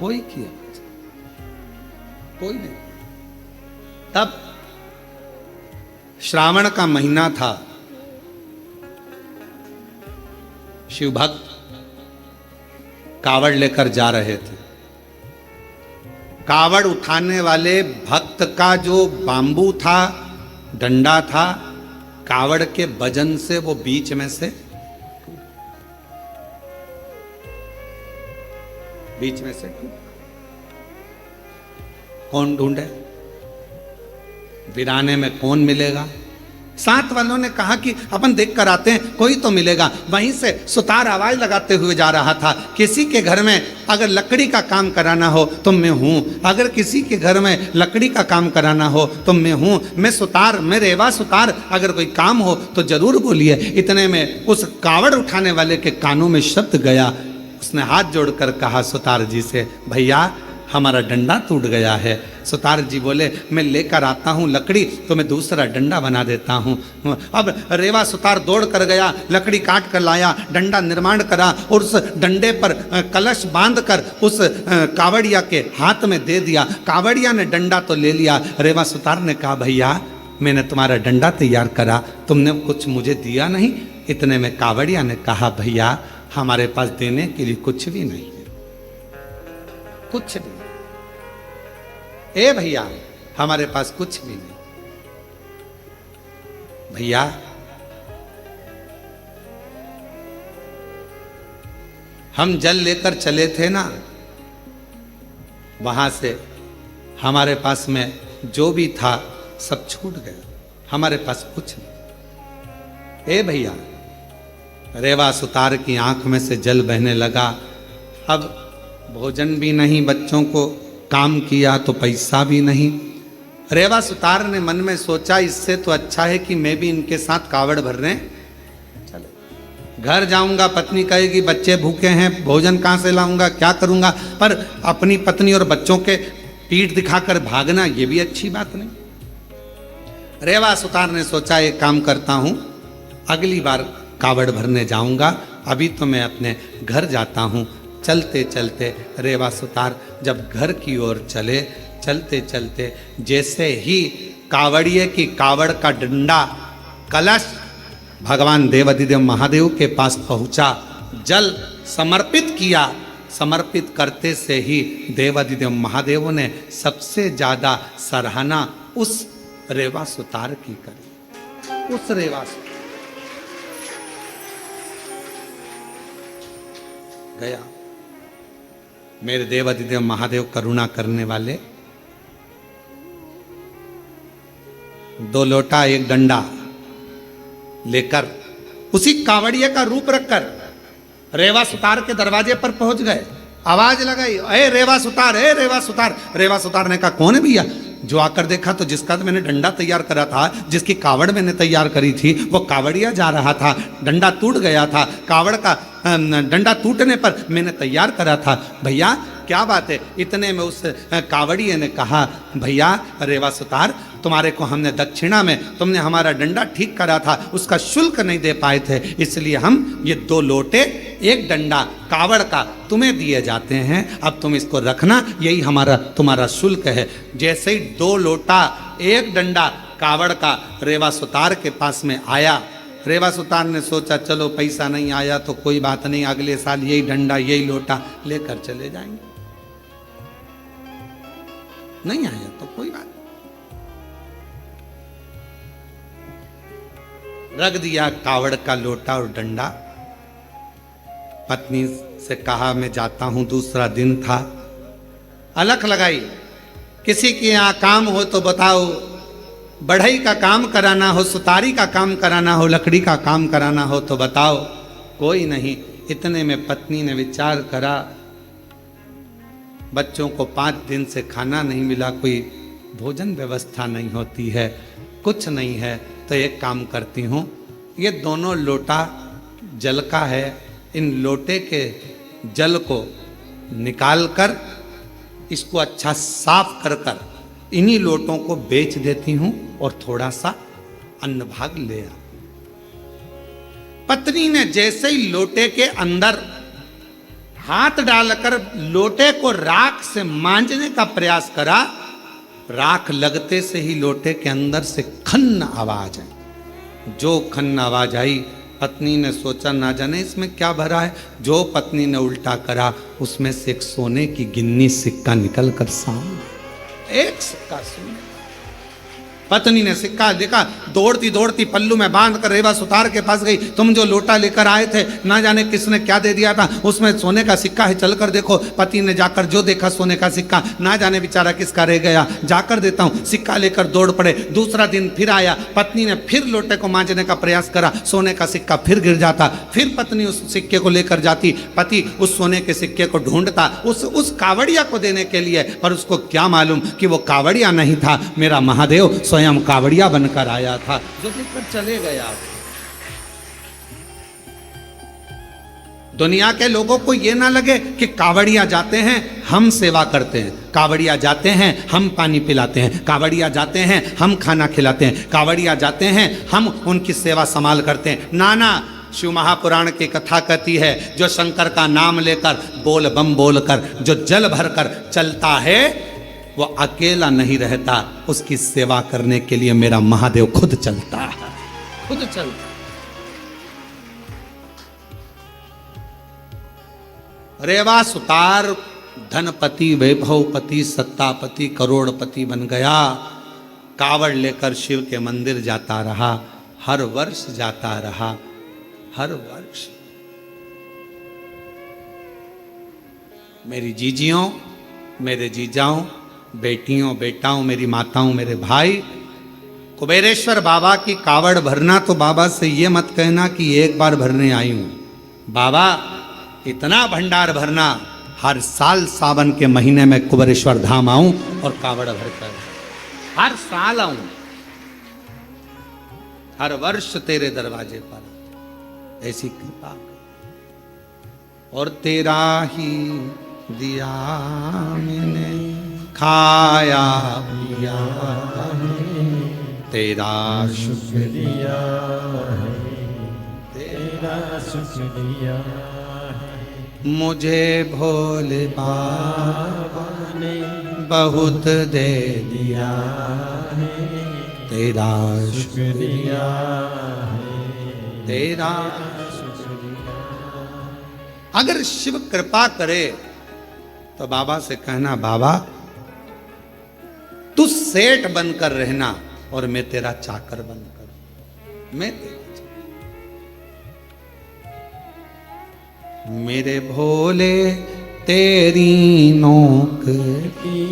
कोई की आवाज़, कोई नहीं। तब श्रावण का महीना था, शिव भक्त कावड़ लेकर जा रहे थे। कावड़ उठाने वाले भक्त का जो बांबू था डंडा था, कावड़ के वजन से वो बीच में से टूटा। कौन ढूंढे? वीराने में कौन मिलेगा? साथ वालों ने कहा कि अपन देख कर आते हैं, कोई तो मिलेगा। वहीं से सुतार आवाज लगाते हुए जा रहा था, किसी के घर में अगर लकड़ी का काम कराना हो तो मैं हूं, अगर किसी के घर में लकड़ी का काम कराना हो तो मैं हूं, मैं सुतार, मैं रेवा सुतार, अगर कोई काम हो तो जरूर बोलिए। इतने में उस कावड़ उठाने वाले के कानों में शब्द गया। उसने हाथ जोड़कर कहा सुतार जी से, भैया हमारा डंडा टूट गया है। सुतार जी बोले, मैं लेकर आता हूँ लकड़ी, तो मैं दूसरा डंडा बना देता हूँ। अब रेवा सुतार दौड़ कर गया, लकड़ी काट कर लाया, डंडा निर्माण करा और उस डंडे पर कलश बांधकर उस कावड़िया के हाथ में दे दिया। कावड़िया ने डंडा तो ले लिया। रेवा सुतार ने कहा, भैया मैंने तुम्हारा डंडा तैयार करा, तुमने कुछ मुझे दिया नहीं। इतने में कावड़िया ने कहा, भैया हमारे पास देने के लिए कुछ भी नहीं है, कुछ नहीं। ए भैया हमारे पास कुछ भी नहीं। भैया हम जल लेकर चले थे ना, वहां से हमारे पास में जो भी था सब छूट गया, हमारे पास कुछ नहीं। ए भैया, रेवा सुतार की आंख में से जल बहने लगा। अब भोजन भी नहीं, बच्चों को काम किया तो पैसा भी नहीं। रेवा सुतार ने मन में सोचा, इससे तो अच्छा है कि मैं भी इनके साथ कावड़ भरने चले। घर जाऊंगा, पत्नी कहेगी बच्चे भूखे हैं, भोजन कहाँ से लाऊंगा, क्या करूंगा। पर अपनी पत्नी और बच्चों के पीठ दिखाकर भागना, ये भी अच्छी बात नहीं। रेवा सुतार ने सोचा, एक काम करता हूं, अगली बार कावड़ भरने जाऊंगा, अभी तो मैं अपने घर जाता हूं। चलते चलते रेवा सुतार जब घर की ओर चले, चलते चलते जैसे ही कावड़िए की कावड़ का डंडा कलश भगवान देवाधिदेव महादेव के पास पहुंचा, जल समर्पित किया। समर्पित करते से ही देवाधिदेव महादेव ने सबसे ज्यादा सराहना उस रेवा सुतार की करी। उस रेवा गया, मेरे देवाधिदेव महादेव करुणा करने वाले, 2 लोटा 1 डंडा लेकर उसी कावड़िया का रूप रखकर रेवा सुतार के दरवाजे पर पहुंच गए। आवाज लगाई, ए रेवा सुतार, ए रेवा सुतार। रेवा सुतार ने कहा, कौन है भैया? जो आकर देखा तो जिसका मैंने डंडा तैयार करा था, जिसकी कावड़ मैंने तैयार करी थी, वो कावड़िया जा रहा था, डंडा टूट गया था। कावड़ का डंडा टूटने पर मैंने तैयार करा था। भैया क्या बात है? इतने में उस कावड़िए ने कहा, भैया रेवा सुतार, तुम्हारे को हमने दक्षिणा में, तुमने हमारा डंडा ठीक करा था, उसका शुल्क नहीं दे पाए थे, इसलिए हम ये 2 लोटे 1 डंडा कावड़ का तुम्हें दिए जाते हैं। अब तुम इसको रखना, यही हमारा तुम्हारा शुल्क है। जैसे ही 2 लोटा 1 डंडा कावड़ का रेवा सुतार के पास में आया, रेवा सुतार ने सोचा, चलो पैसा नहीं आया तो कोई बात नहीं, अगले साल यही डंडा यही लोटा लेकर चले जाएंगे। नहीं आया तो कोई बात, रख दिया कावड़ का लोटा और डंडा। पत्नी से कहा, मैं जाता हूं, दूसरा दिन था। अलख लगाई, किसी के यहां काम हो तो बताओ, बढ़ई का काम कराना हो, सुतारी का काम कराना हो, लकड़ी का काम कराना हो तो बताओ। कोई नहीं। इतने में पत्नी ने विचार करा, बच्चों को 5 दिन से खाना नहीं मिला, कोई भोजन व्यवस्था नहीं होती है, कुछ नहीं है, तो एक काम करती हूँ, ये दोनों लोटा जल का है, इन लोटे के जल को निकाल कर इसको अच्छा साफ कर कर इन्हीं लोटों को बेच देती हूँ और थोड़ा सा अन्न भाग ले आ। पत्नी ने जैसे ही लोटे के अंदर हाथ डालकर लोटे को राख से मांजने का प्रयास करा, राख लगते से ही लोटे के अंदर से खन्न आवाज आई। जो खन्न आवाज आई, पत्नी ने सोचा ना जाने इसमें क्या भरा है। जो पत्नी ने उल्टा करा, उसमें से एक सोने की गिन्नी सिक्का निकल कर सामने, एक सिक्का सोने। पत्नी ने सिक्का देखा, दौड़ती दौड़ती पल्लू में बांध कर रेवा सुतार के पास गई। तुम जो लोटा लेकर आए थे, ना जाने किसने क्या दे दिया था, उसमें सोने का सिक्का है, चलकर देखो। पति ने जाकर जो देखा सोने का सिक्का, ना जाने बेचारा किसका रह गया, जाकर देता हूं। सिक्का लेकर दौड़ पड़े। दूसरा दिन फिर आया, पत्नी ने फिर लोटे को मांजने का प्रयास करा, सोने का सिक्का फिर गिर जाता। फिर पत्नी उस सिक्के को लेकर जाती, पति उस सोने के सिक्के को ढूंढता उस कावड़िया को देने के लिए, पर उसको क्या मालूम कि वो कावड़िया नहीं था, मेरा महादेव स्वयं कावड़िया बनकर आया था, जो लेकर चले गया। दुनिया के लोगों को ये ना लगे कि कावड़िया जाते हैं हम सेवा करते हैं, कावड़िया जाते हैं हम पानी पिलाते हैं, कावड़िया जाते हैं हम खाना खिलाते हैं, कावड़िया जाते हैं हम उनकी सेवा संभाल करते हैं। नाना, शिव महापुराण की कथा कहती है, जो शंकर का नाम लेकर बोल बम बोलकर जो जल भरकर चलता है वो अकेला नहीं रहता, उसकी सेवा करने के लिए मेरा महादेव खुद चलता है, खुद चलता। रेवा सुतार धनपति, वैभवपति, सत्तापति, करोड़पति बन गया। कावड़ लेकर शिव के मंदिर जाता रहा, हर वर्ष जाता रहा, हर वर्ष। मेरी जीजियों, मेरे जीजाओं, बेटियों, बेटाओं, मेरी माताओं, मेरे भाई, कुबेरेश्वर बाबा की कावड़ भरना तो बाबा से ये मत कहना कि एक बार भरने आई हूं। बाबा इतना भंडार भरना, हर साल सावन के महीने में कुबेरेश्वर धाम आऊं और कावड़ भरकर, हर साल आऊं, हर वर्ष तेरे दरवाजे पर, ऐसी कृपा। और तेरा ही दिया मैंने खाया पिया, तेरा शुक्रिया है, तेरा शुक्रिया है। मुझे भोले बाबा ने बहुत दे दिया है, तेरा शुक्रिया है, तेरा। शुक्रिया। अगर शिव कृपा करे तो बाबा से कहना, बाबा तू सेठ बनकर रहना और मैं तेरा चाकर बनकर, मैं तेरा चाकर। मेरे भोले तेरी नौकरी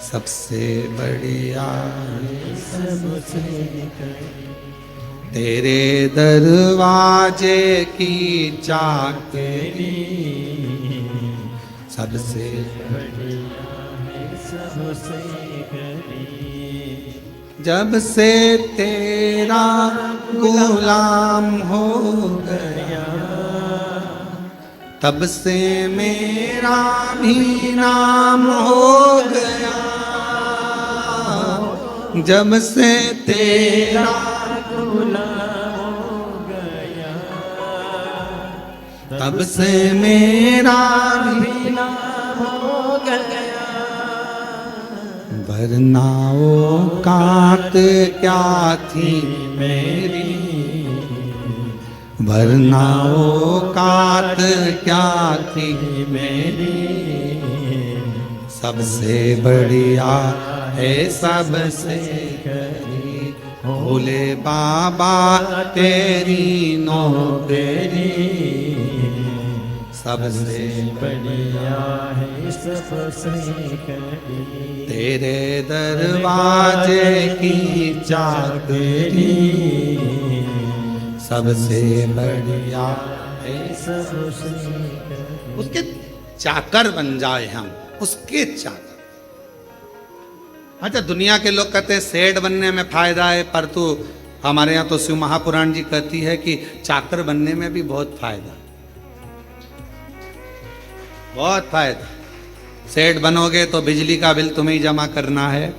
सबसे बढ़िया है, सबसे तेरे दरवाजे की चाकरी सबसे बढ़िया है, सबसे करीब। जब से तेरा गुलाम हो गया, तब से मेरा भी नाम हो गया। जब से तेरा गुलाम हो गया, तब से मेरा भी नाम हो गया। वरना औकात क्या थी मेरी, वरना औकात क्या थी मेरी, सबसे बढ़िया है सबसे करीब, भोले बाबा तेरी नौकरी सबसे बढ़िया है, सबसे करीब। तेरे दरवाजे की चाकरी सबसे बढ़िया है, सबसे करीब। उसके चाकर बन जाए हम, उसके चाकर। अच्छा, दुनिया के लोग कहते हैं सेठ बनने में फायदा है, पर तू हमारे यहाँ तो शिव महापुराण जी कहती है कि चाकर बनने में भी बहुत फायदा, बहुत फायदा। सेठ बनोगे तो बिजली का बिल तुम्हें ही जमा करना है,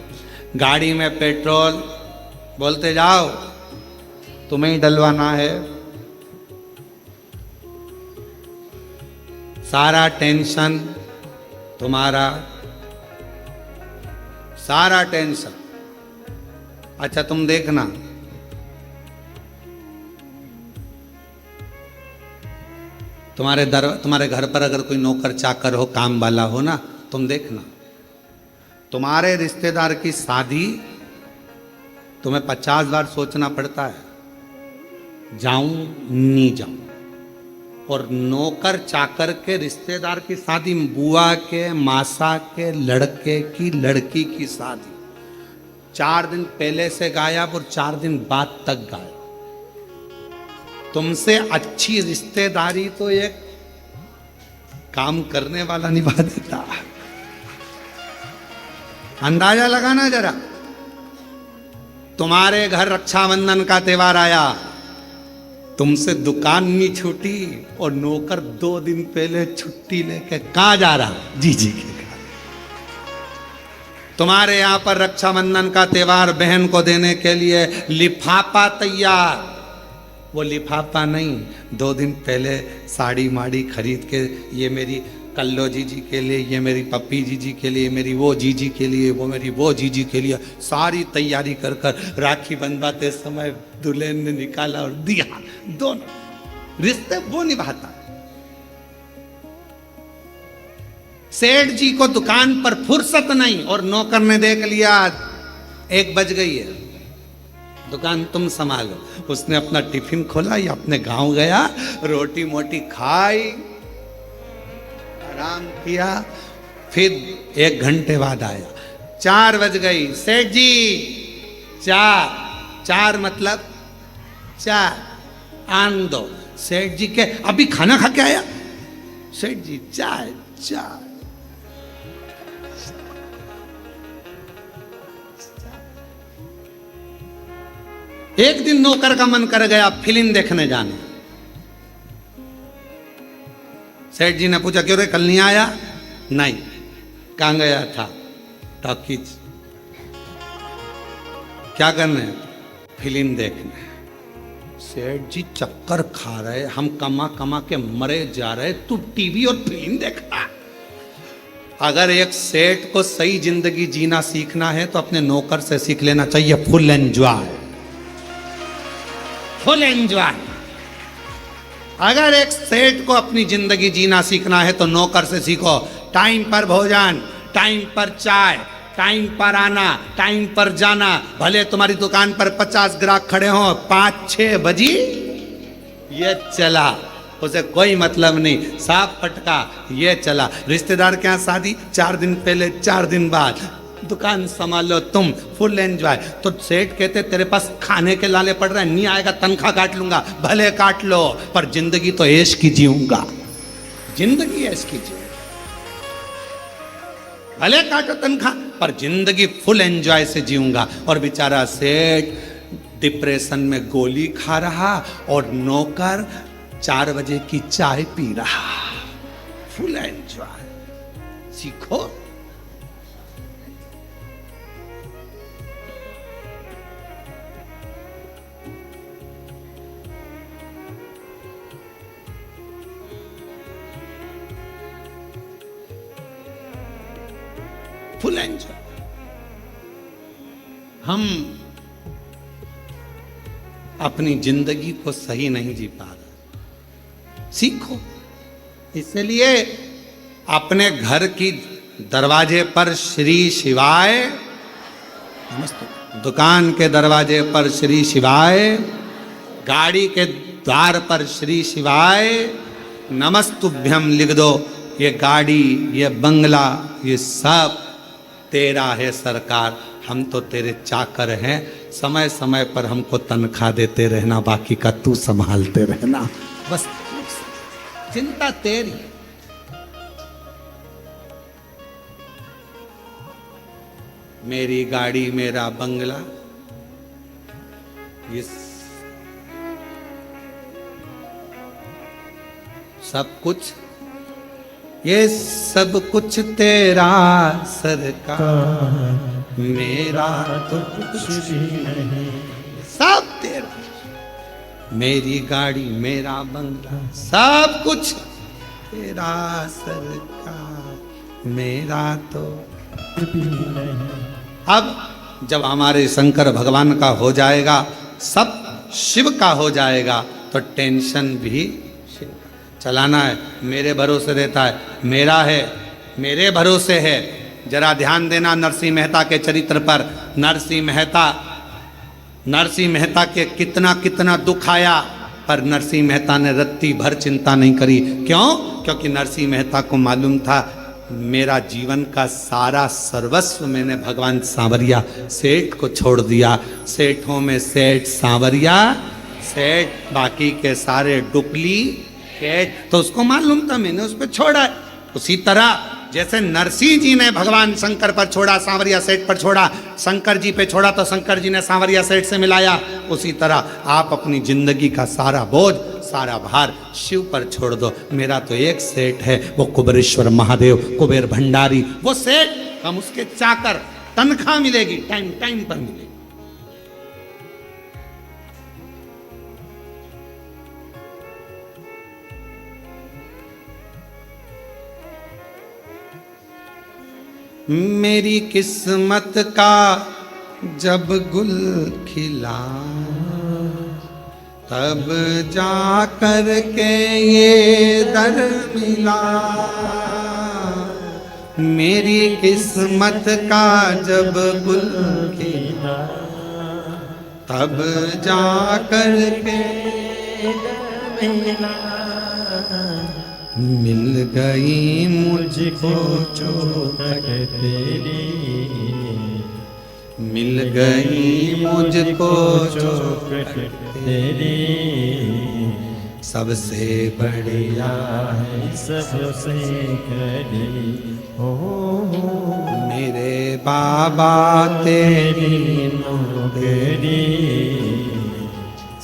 गाड़ी में पेट्रोल बोलते जाओ तुम्हें ही डलवाना है, सारा टेंशन तुम्हारा, सारा टेंशन। अच्छा तुम देखना, तुम्हारे घर पर अगर कोई नौकर चाकर हो, काम वाला हो ना, तुम देखना, तुम्हारे रिश्तेदार की शादी तुम्हें 50 बार सोचना पड़ता है, जाऊं नहीं जाऊं। और नौकर चाकर के रिश्तेदार की शादी, बुआ के मासा के लड़के की लड़की की शादी, 4 दिन पहले से गायब और 4 दिन बाद तक गायब। तुमसे अच्छी रिश्तेदारी तो एक काम करने वाला निभा देता। अंदाजा लगाना जरा, तुम्हारे घर रक्षाबंधन का त्योहार आया, तुमसे दुकान नहीं छूटी और नौकर 2 दिन पहले छुट्टी लेके कहां जा रहा? जीजी के घर। तुम्हारे यहां पर रक्षाबंधन का त्योहार बहन को देने के लिए लिफाफा तैयार, वो लिफाफा नहीं, 2 दिन पहले साड़ी माड़ी खरीद के, ये मेरी कल्लो जीजी के लिए, ये मेरी पप्पी जीजी के लिए, मेरी वो जीजी के लिए, वो मेरी वो जीजी के लिए, सारी तैयारी कर कर राखी बंधवाते समय दुल्हन ने निकाला और दिया। दोनों रिश्ते वो निभाता। सेठ जी को दुकान पर फुर्सत नहीं और नौकर ने देख लिया 1 बज गई है, दुकान तुम संभालो। उसने अपना टिफिन खोला या अपने गांव गया, रोटी मोटी खाई, आराम किया, फिर 1 घंटे बाद आया, 4 बज गई। सेठ जी 4 मतलब 4 आन दो। सेठ जी के अभी खाना खा के आया। सेठ जी चाय। एक दिन नौकर का मन कर गया फिल्म देखने जाने। सेठ जी ने पूछा, क्यों रे कल नहीं आया? नहीं। कहां गया था? टॉकीज। क्या करने? फिल्म देखने। सेठ जी चक्कर खा रहे, हम कमा कमा के मरे जा रहे, तू टीवी और फिल्म देख रहा। अगर एक सेठ को सही जिंदगी जीना सीखना है तो अपने नौकर से सीख लेना चाहिए, फुल एंजॉय, फुल एंजॉय। अगर एक सेठ को अपनी जिंदगी जीना सीखना है तो नौकर से सीखो। टाइम पर भोजन, टाइम पर चाय, टाइम पर आना, टाइम पर जाना। भले तुम्हारी दुकान पर 50 ग्राहक खड़े हो, 5-6 बजी ये चला, उसे कोई मतलब नहीं, साफ फटका ये चला। रिश्तेदार के यहाँ शादी, 4 दिन पहले 4 दिन बाद, दुकान संभालो तुम, फुल एंजॉय। तो सेठ कहते तेरे पास खाने के लाले पड़ रहे हैं, नहीं आएगा तनख्वाह काट लूंगा। भले काट लो, पर जिंदगी तो ऐश की जीऊंगा, जिंदगी ऐश की जीऊंगा। भले काटो तनख्वाह, पर जिंदगी फुल एंजॉय से जीऊंगा। और बेचारा सेठ डिप्रेशन में गोली खा रहा और नौकर 4 बजे की चाय पी रहा। Full enjoy. सीखो। Full enjoy. हम अपनी जिंदगी को सही नहीं जी पा रहे, सीखो। इसलिए अपने घर की दरवाजे पर श्री शिवाय नमस्ते, दुकान के दरवाजे पर श्री शिवाय, गाड़ी के द्वार पर श्री शिवाय नमस्तुभ्यम लिख दो। ये गाड़ी, ये बंगला, ये सब तेरा है सरकार, हम तो तेरे चाकर हैं। समय समय पर हमको तनख्वाह देते रहना, बाकी का तू संभालते रहना, बस चिंता तेरी। मेरी गाड़ी, मेरा बंगला, ये सब कुछ, ये सब कुछ तेरा सरकार, मेरा तो कुछ भी नहीं, सब तेरा। मेरी गाड़ी, मेरा बंगला, सब कुछ तेरा सरकार, मेरा तो कुछ भी नहीं। अब जब हमारे शंकर भगवान का हो जाएगा, सब शिव का हो जाएगा, तो टेंशन भी शिव का। चलाना है मेरे भरोसे रहता है, मेरा है, मेरे भरोसे है। जरा ध्यान देना नरसिंह मेहता के चरित्र पर। नरसिंह मेहता नरसिंह मेहता के कितना कितना दुख आया, पर नरसिंह मेहता ने रत्ती भर चिंता नहीं करी। क्यों? क्योंकि नरसिंह मेहता को मालूम था मेरा जीवन का सारा सर्वस्व मैंने भगवान सांवरिया सेठ को छोड़ दिया। सेठों में सेठ सांवरिया सेठ, बाकी के सारे डुकली सेठ। तो उसको मालूम था मैंने उस पर छोड़ा है। उसी तरह जैसे नरसिंह जी ने भगवान शंकर पर छोड़ा, सांवरिया सेठ पर छोड़ा, शंकर जी पे छोड़ा तो शंकर जी ने सांवरिया सेठ से मिलाया, उसी तरह आप अपनी जिंदगी का सारा बोझ, सारा भार शिव पर छोड़ दो। मेरा तो एक सेठ है, वो कुबेरेश्वर महादेव, कुबेर भंडारी, वो सेठ, हम उसके चाकर, तनख्वाह मिलेगी, टाइम टाइम पर मिलेगी। मेरी किस्मत का जब गुल खिला, तब जा कर के ये दर मिला। मेरी किस्मत का जब गुल खिला, तब जा कर के मिल गई मुझको चौखट तेरी, मिल गई मुझको चौखट तेरी। सबसे बढ़िया है सबसे कड़ी, ओ मेरे बाबा तेरी नौकरी।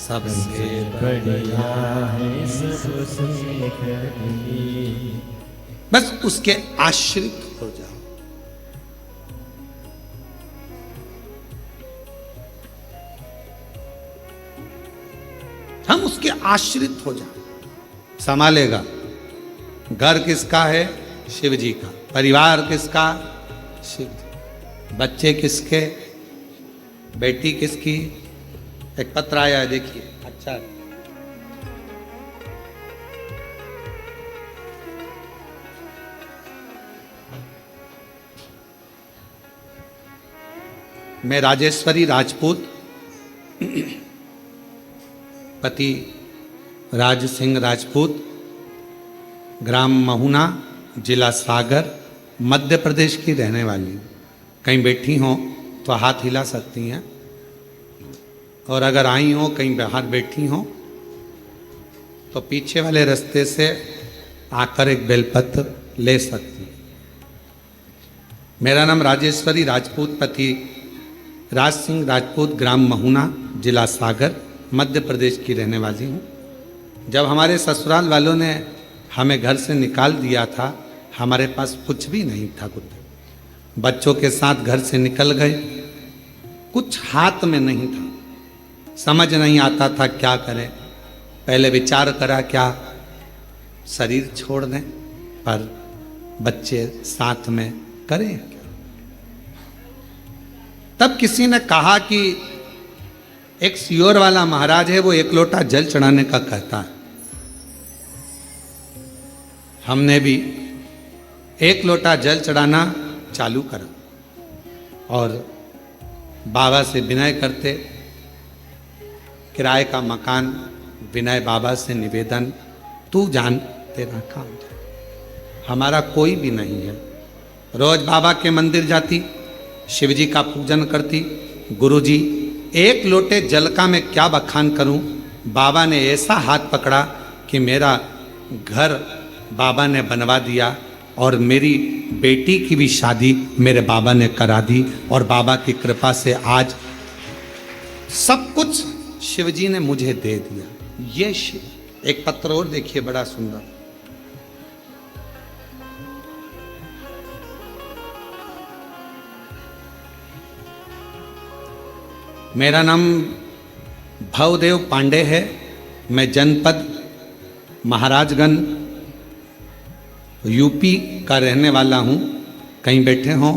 सबसे बढ़िया है सबसे कड़ी। बस उसके आश्रित हो जाओ। हम उसके आश्रित हो जाओ। संभालेगा। घर किसका है? शिव जी का। परिवार किसका? शिव जी। बच्चे किसके? बेटी किसकी? एक पत्र आया है, देखिए। अच्छा, मैं राजेश्वरी राजपूत, पति राज सिंह राजपूत, ग्राम महुना, जिला सागर, मध्य प्रदेश की रहने वाली हूँ। कहीं बैठी हो तो हाथ हिला सकती हैं, और अगर आई हो कहीं बाहर बैठी हो तो पीछे वाले रास्ते से आकर एक बेलपत्र ले सकती हैं। मेरा नाम राजेश्वरी राजपूत, पति राज सिंह राजपूत, ग्राम महुना, जिला सागर, मध्य प्रदेश की रहने वाली हूँ। जब हमारे ससुराल वालों ने हमें घर से निकाल दिया था, हमारे पास कुछ भी नहीं था। कुछ बच्चों के साथ घर से निकल गए, कुछ हाथ में नहीं था, समझ नहीं आता था क्या करें। पहले विचार करा क्या शरीर छोड़ दें, पर बच्चे साथ में करें क्या। तब किसी ने कहा कि एक सियोर वाला महाराज है, वो एक लोटा जल चढ़ाने का कहता है। हमने भी एक लोटा जल चढ़ाना चालू करा और बाबा से विनय करते, किराए का मकान, विनय बाबा से निवेदन, तू जान तेरा काम, हमारा कोई भी नहीं है। रोज बाबा के मंदिर जाती, शिव जी का पूजन करती। गुरुजी, एक लोटे जल का मैं क्या बखान करूं। बाबा ने ऐसा हाथ पकड़ा कि मेरा घर बाबा ने बनवा दिया, और मेरी बेटी की भी शादी मेरे बाबा ने करा दी, और बाबा की कृपा से आज सब कुछ शिव जी ने मुझे दे दिया। ये शिव। एक पत्र और देखिए, बड़ा सुंदर। मेरा नाम भवदेव पांडे है। मैं जनपद महाराजगंज यूपी का रहने वाला हूँ। कहीं बैठे हों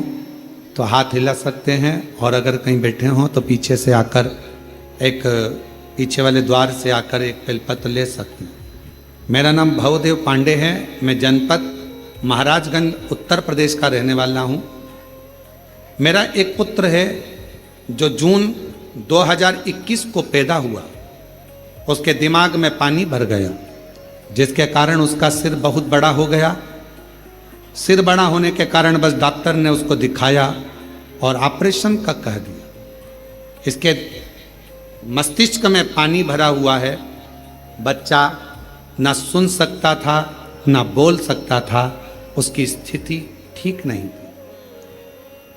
तो हाथ हिला सकते हैं, और अगर कहीं बैठे हों तो पीछे से आकर एक पीछे वाले द्वार से आकर एक बेलपत्र ले सकते हैं। मेरा नाम भवदेव पांडे है। मैं जनपद महाराजगंज उत्तर प्रदेश का रहने वाला हूँ। मेरा एक पुत्र है जो जून 2021 को पैदा हुआ, उसके दिमाग में पानी भर गया, जिसके कारण उसका सिर बहुत बड़ा हो गया। सिर बड़ा होने के कारण बस डॉक्टर ने उसको दिखाया और ऑपरेशन का कह दिया। इसके मस्तिष्क में पानी भरा हुआ है, बच्चा ना सुन सकता था ना बोल सकता था, उसकी स्थिति ठीक नहीं थी।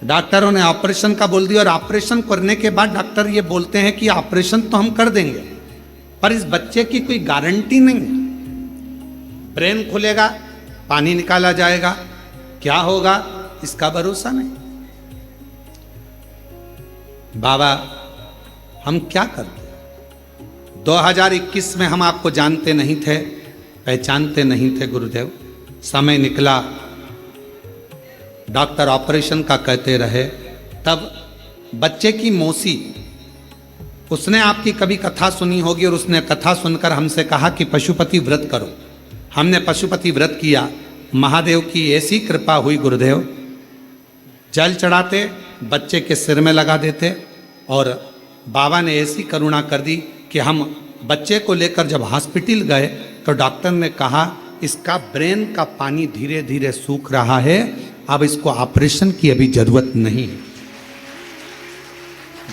डॉक्टरों ने ऑपरेशन का बोल दिया और ऑपरेशन करने के बाद डॉक्टर ये बोलते हैं कि ऑपरेशन तो हम कर देंगे, पर इस बच्चे की कोई गारंटी नहीं है। ब्रेन खुलेगा, पानी निकाला जाएगा, क्या होगा इसका भरोसा नहीं। बाबा हम क्या करते? 2021 में हम आपको जानते नहीं थे, पहचानते नहीं थे गुरुदेव। समय निकला, डॉक्टर ऑपरेशन का कहते रहे, तब बच्चे की मौसी, उसने आपकी कभी कथा सुनी होगी और उसने कथा सुनकर हमसे कहा कि पशुपति व्रत करो। हमने पशुपति व्रत किया, महादेव की ऐसी कृपा हुई गुरुदेव, जल चढ़ाते, बच्चे के सिर में लगा देते और बाबा ने ऐसी करुणा कर दी कि हम बच्चे को लेकर जब हॉस्पिटल गए तो डॉक्टर ने कहा इसका ब्रेन का पानी धीरे धीरे सूख रहा है, अब इसको ऑपरेशन की अभी जरूरत नहीं है।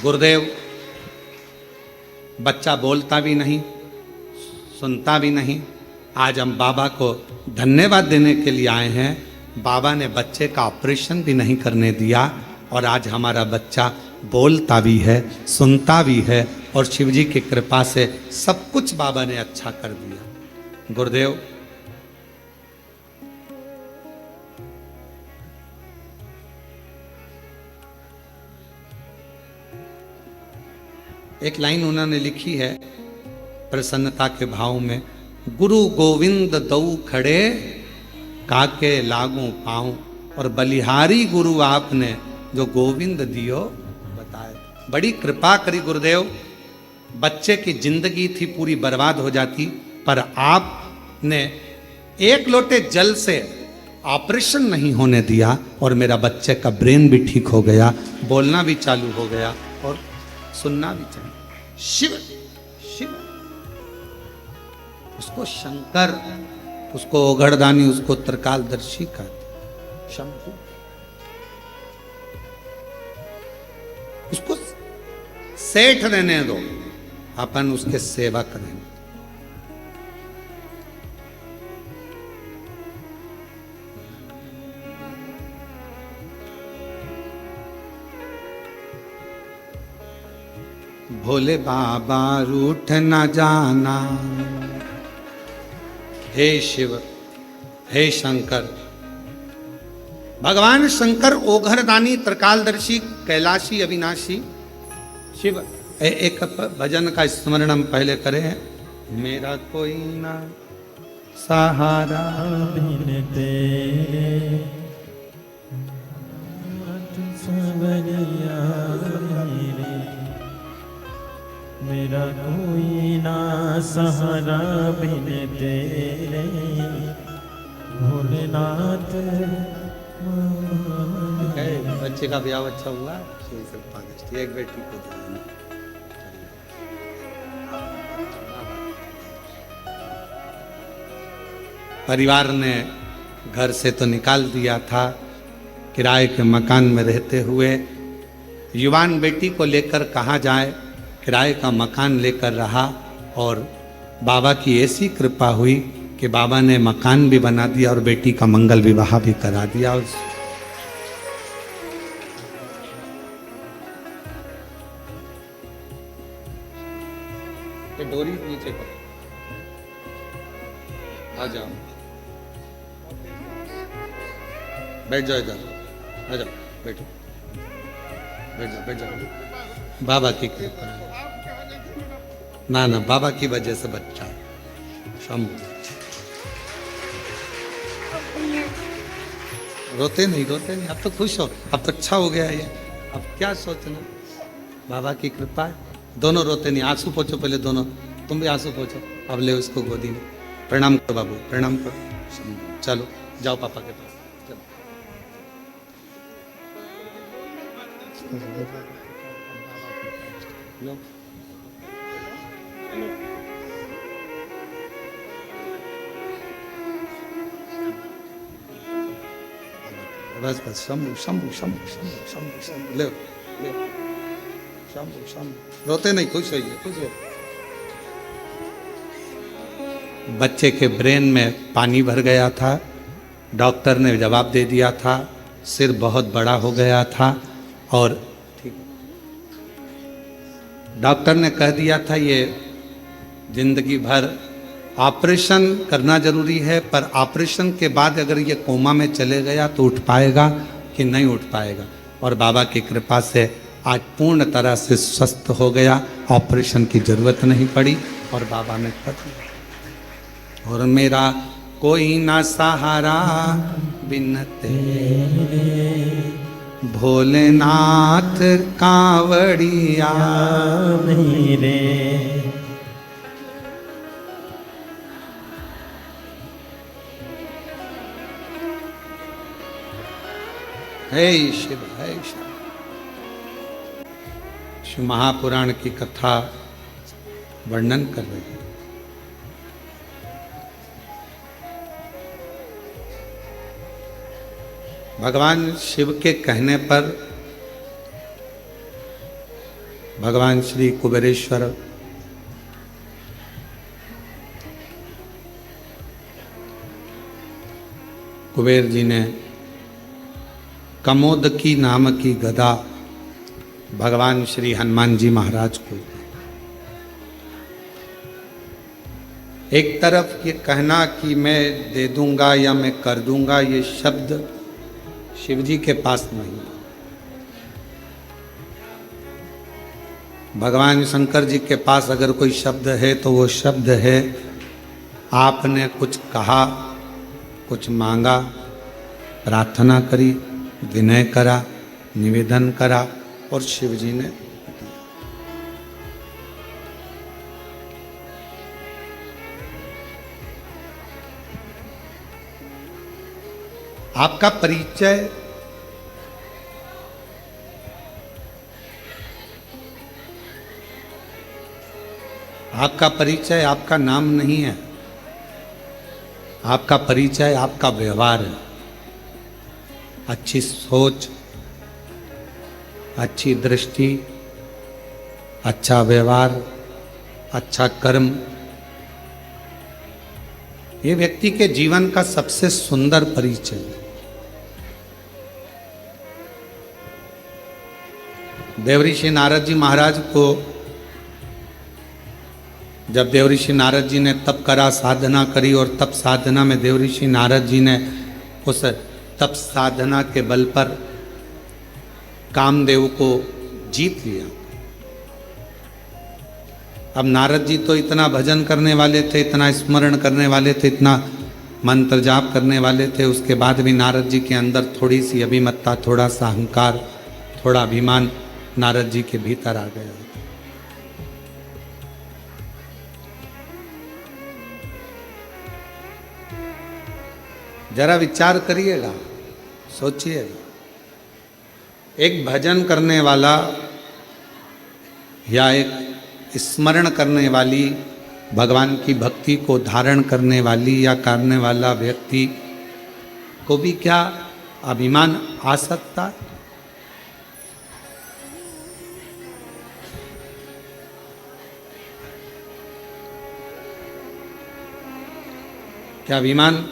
गुरुदेव बच्चा बोलता भी नहीं, सुनता भी नहीं। आज हम बाबा को धन्यवाद देने के लिए आए हैं। बाबा ने बच्चे का ऑपरेशन भी नहीं करने दिया और आज हमारा बच्चा बोलता भी है, सुनता भी है और शिवजी की कृपा से सब कुछ बाबा ने अच्छा कर दिया। गुरुदेव एक लाइन उन्होंने लिखी है प्रसन्नता के भाव में, गुरु गोविंद दऊ खड़े काके लागू पाऊं, और बलिहारी गुरु आपने जो गोविंद दियो बताए। बड़ी कृपा करी गुरुदेव, बच्चे की जिंदगी थी पूरी बर्बाद हो जाती, पर आपने एक लोटे जल से ऑपरेशन नहीं होने दिया और मेरा बच्चे का ब्रेन भी ठीक हो गया, बोलना भी चालू हो गया और सुनना भी चाहिए। शिव शिव, उसको शंकर, उसको ओघड़दानी, उसको त्रिकालदर्शी कहते, शंभु। उसको सेठ रहने दो, अपन उसके सेवा करेंगे। भोले बाबा रूठ न जाना, हे शिव हे शंकर। भगवान शंकर ओघरदानी, त्रिकालदर्शी, कैलाशी, अविनाशी शिव। एक भजन का स्मरण हम पहले करें, मेरा कोई ना सहारा बिन तेरे सवरिया मेरे, मेरा कोई ना सहारा बिन तेरे, भोलेनाथ। बच्चे का ब्याह अच्छा हुआ, एक बेटी को दिया। परिवार ने घर से तो निकाल दिया था, किराए के मकान में रहते हुए युवान बेटी को लेकर कहाँ जाए, किराए का मकान लेकर रहा और बाबा की ऐसी कृपा हुई कि बाबा ने मकान भी बना दिया और बेटी का मंगल विवाह भी करा दिया। डोरी नीचे करो, आ जाओ, बैठ जाओ, इधर आ जाओ, बैठो, बैठ जाओ, बैठ जाओ। बाबा की कृपा, ना ना बाबा की वजह से बच्चा शंभु। रोते नहीं, रोते नहीं, अब तो खुश हो, अब तो अच्छा हो गया ये, अब क्या सोचना, बाबा की कृपा है। दोनों रोते नहीं, आंसू पोछो पहले दोनों, तुम भी आंसू पोछो, अब ले उसको गोदी में। प्रणाम करो बाबू, प्रणाम करो, चलो जाओ पापा के पास, चलो। लो। बस बस शंभू शंभू शंभू शंभू शंभू शंभू ले ले शंभू शंभू। रोते नहीं, खुश होइए, खुश हो। बच्चे के ब्रेन में पानी भर गया था, डॉक्टर ने जवाब दे दिया था, सिर बहुत बड़ा हो गया था और ठीक डॉक्टर ने कह दिया था ये जिंदगी भर ऑपरेशन करना जरूरी है, पर ऑपरेशन के बाद अगर ये कोमा में चले गया तो उठ पाएगा कि नहीं उठ पाएगा। और बाबा की कृपा से आज पूर्ण तरह से स्वस्थ हो गया, ऑपरेशन की जरूरत नहीं पड़ी और बाबा ने कर दिया। और मेरा कोई ना सहारा बिन तेरे, भोलेनाथ कांवड़िया मेरे। हे शिव, हे शिव। शिव महापुराण की कथा वर्णन कर रहे हैं। भगवान शिव के कहने पर भगवान श्री कुबेरेश्वर कुबेर जी ने कमोदकी नाम की गदा भगवान श्री हनुमान जी महाराज को, एक तरफ ये कहना कि मैं दे दूंगा या मैं कर दूंगा, ये शब्द शिव जी के पास नहीं। भगवान शंकर जी के पास अगर कोई शब्द है तो वो शब्द है, आपने कुछ कहा, कुछ मांगा, प्रार्थना करी, विनय करा, निवेदन करा और शिव जी ने दिया। आपका परिचय आपका नाम नहीं है, आपका परिचय आपका व्यवहार है। अच्छी सोच, अच्छी दृष्टि, अच्छा व्यवहार, अच्छा कर्म, ये व्यक्ति के जीवन का सबसे सुंदर परिचय है। देवऋषि नारद जी महाराज को जब देवऋषि नारद जी ने तप करा, साधना करी और तप साधना में देवऋषि नारद जी ने उस तप साधना के बल पर कामदेव को जीत लिया। अब नारद जी तो इतना भजन करने वाले थे, इतना स्मरण करने वाले थे, इतना मंत्र जाप करने वाले थे, उसके बाद भी नारद जी के अंदर थोड़ी सी अभिमत्ता, थोड़ा सा अहंकार, थोड़ा अभिमान नारद जी के भीतर आ गया। जरा विचार करिएगा, सोचिएगा, एक भजन करने वाला या एक स्मरण करने वाली, भगवान की भक्ति को धारण करने वाली या करने वाला व्यक्ति को भी क्या अभिमान आ सकता है? क्या अभिमान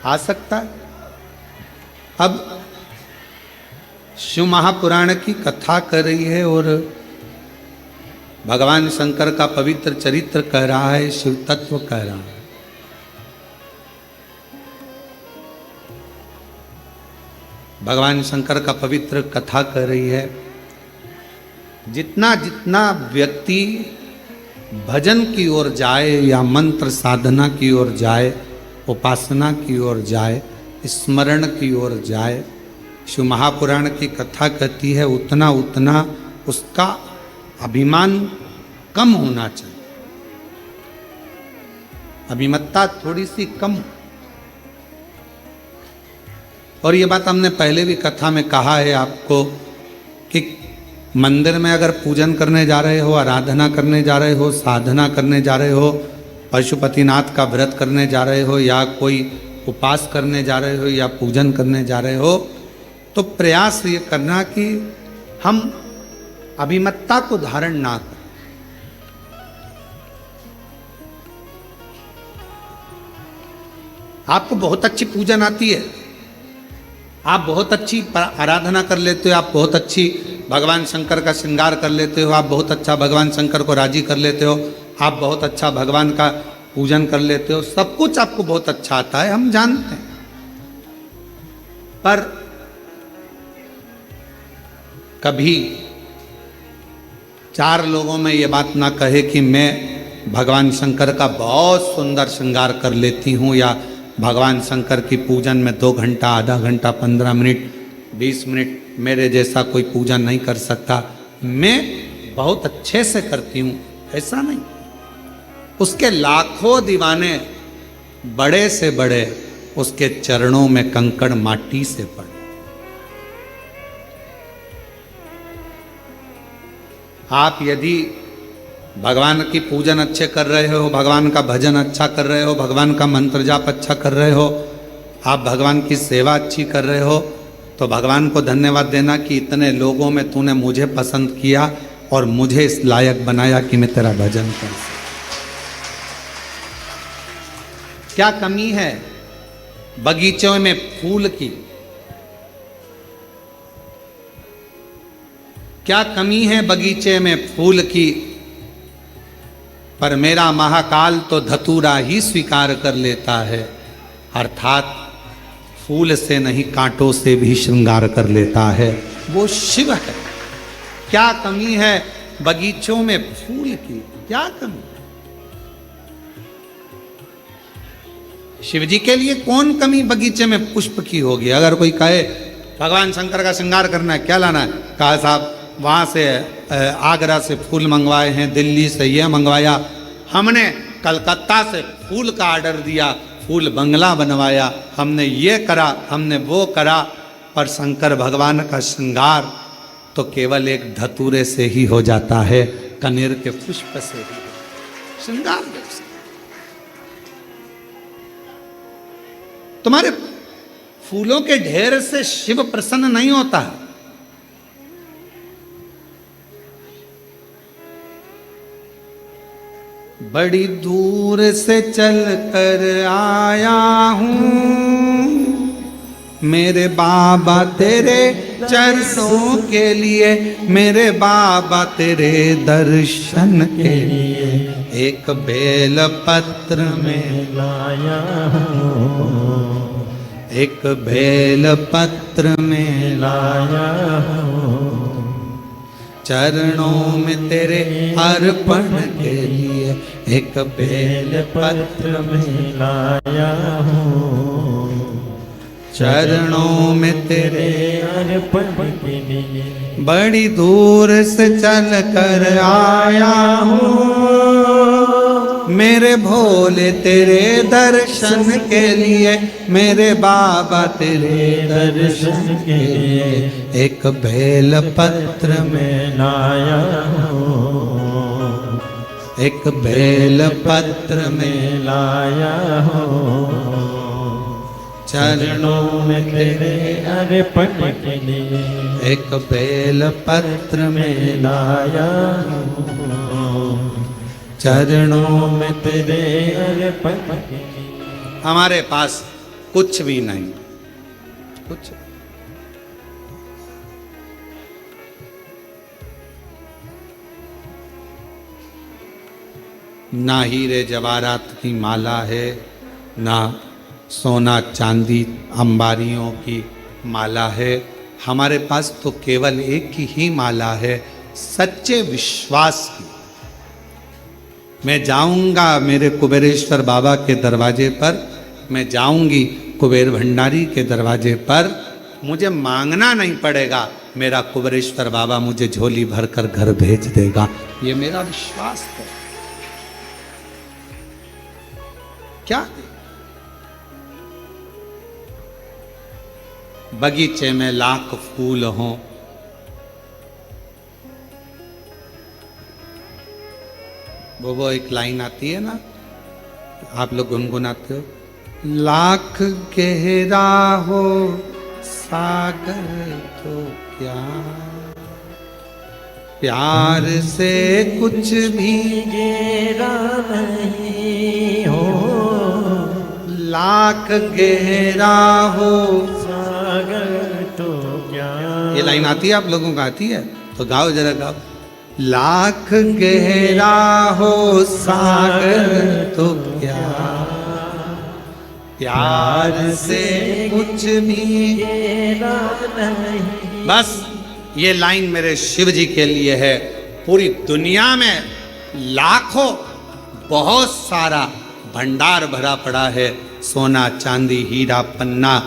आ सकता है? अब शिव महापुराण की कथा कर रही है और भगवान शंकर का पवित्र चरित्र कह रहा है, शिव तत्व कह रहा है। भगवान शंकर का पवित्र कथा कर रही है। जितना जितना व्यक्ति भजन की ओर जाए या मंत्र साधना की ओर जाए, उपासना की ओर जाए, स्मरण की ओर जाए, शिव महापुराण की कथा कहती है उतना उतना उसका अभिमान कम होना चाहिए, अभिमत्ता थोड़ी सी कम। और ये बात हमने पहले भी कथा में कहा है आपको कि मंदिर में अगर पूजन करने जा रहे हो, आराधना करने जा रहे हो, साधना करने जा रहे हो, पशुपतिनाथ का व्रत करने जा रहे हो, या कोई उपास करने जा रहे हो, या पूजन करने जा रहे हो, तो प्रयास ये करना कि हम अभिमत्ता को धारण ना करें। आपको बहुत अच्छी पूजन आती है, आप बहुत अच्छी आराधना कर लेते हो, आप बहुत अच्छी भगवान शंकर का श्रृंगार कर लेते हो, आप बहुत अच्छा भगवान शंकर को राजी कर लेते हो, आप बहुत अच्छा भगवान का पूजन कर लेते हो, सब कुछ आपको बहुत अच्छा आता है, हम जानते हैं। पर कभी 4 लोगों में ये बात ना कहे कि मैं भगवान शंकर का बहुत सुंदर श्रृंगार कर लेती हूँ, या भगवान शंकर की पूजन में 2 घंटा, आधा घंटा, 15 मिनट, 20 मिनट मेरे जैसा कोई पूजन नहीं कर सकता, मैं बहुत अच्छे से करती हूँ, ऐसा नहीं। उसके लाखों दीवाने बड़े से बड़े उसके चरणों में कंकड़ माटी से पड़े। आप यदि भगवान की पूजन अच्छे कर रहे हो, भगवान का भजन अच्छा कर रहे हो, भगवान का मंत्र जाप अच्छा कर रहे हो, आप भगवान की सेवा अच्छी कर रहे हो, तो भगवान को धन्यवाद देना कि इतने लोगों में तूने मुझे पसंद किया और मुझे इस लायक बनाया कि मैं तेरा भजन कर सकूं। क्या कमी है बगीचों में फूल की? क्या कमी है बगीचे में फूल की? पर मेरा महाकाल तो धतूरा ही स्वीकार कर लेता है, अर्थात फूल से नहीं कांटों से भी श्रृंगार कर लेता है, वो शिव है। क्या कमी है बगीचों में फूल की? क्या कमी? शिव जी के लिए कौन कमी बगीचे में पुष्प की होगी? अगर कोई कहे भगवान शंकर का श्रृंगार करना है, क्या लाना है? कहा साहब वहाँ से आगरा से फूल मंगवाए हैं, दिल्ली से यह मंगवाया, हमने कलकत्ता से फूल का ऑर्डर दिया, फूल बंगला बनवाया, हमने ये करा, हमने वो करा। पर शंकर भगवान का श्रृंगार तो केवल एक धतूरे से ही हो जाता है, कनेर के पुष्प से ही श्रृंगार। तुम्हारे फूलों के ढेर से शिव प्रसन्न नहीं होता है। बड़ी दूर से चल कर आया हूँ मेरे बाबा तेरे चरणों के लिए, मेरे बाबा तेरे दर्शन के लिए एक बेल पत्र में लाया हूँ, एक बेल पत्र में लाया हूँ, चरणों में तेरे अर्पण के लिए एक बेल पत्र में लाया हूँ, चरणों में तेरे अर्पण के लिए। बड़ी दूर से चल कर आया हूँ मेरे भोले तेरे दर्शन के लिए, मेरे बाबा तेरे दर्शन के लिए एक बेल पत्र में लाया हूँ, एक बेल पत्र में लाया हूँ, चरणों में तेरे अर्पण के लिए एक बेल पत्र में लाया हूँ, चरणों में तेरे अर्पण के लिए। हमारे पास कुछ भी नहीं, कुछ ना हीरे जवाहरात की माला है, ना सोना चांदी अंबारियों की माला है। हमारे पास तो केवल एक ही माला है, सच्चे विश्वास की। मैं जाऊंगा मेरे कुबेरेश्वर बाबा के दरवाजे पर, मैं जाऊंगी कुबेर भंडारी के दरवाजे पर, मुझे मांगना नहीं पड़ेगा, मेरा कुबेरेश्वर बाबा मुझे झोली भरकर घर भेज देगा। ये मेरा विश्वास है। क्या बगीचे में लाख फूल हों, वो एक लाइन आती है ना, आप लोग गुनगुनाते हो, लाख गहरा हो सागर तो क्या, प्यार से कुछ भी गहरा नहीं हो, लाख गहरा हो सागर तो क्या। ये लाइन आती है, आप लोगों को आती है तो गाओ, जरा गाओ। लाख गहरा हो सागर तो क्या, प्यार से कुछ भी गहरा नहीं। बस ये लाइन मेरे शिव जी के लिए है। पूरी दुनिया में लाखों बहुत सारा भंडार भरा पड़ा है, सोना चांदी हीरा पन्ना,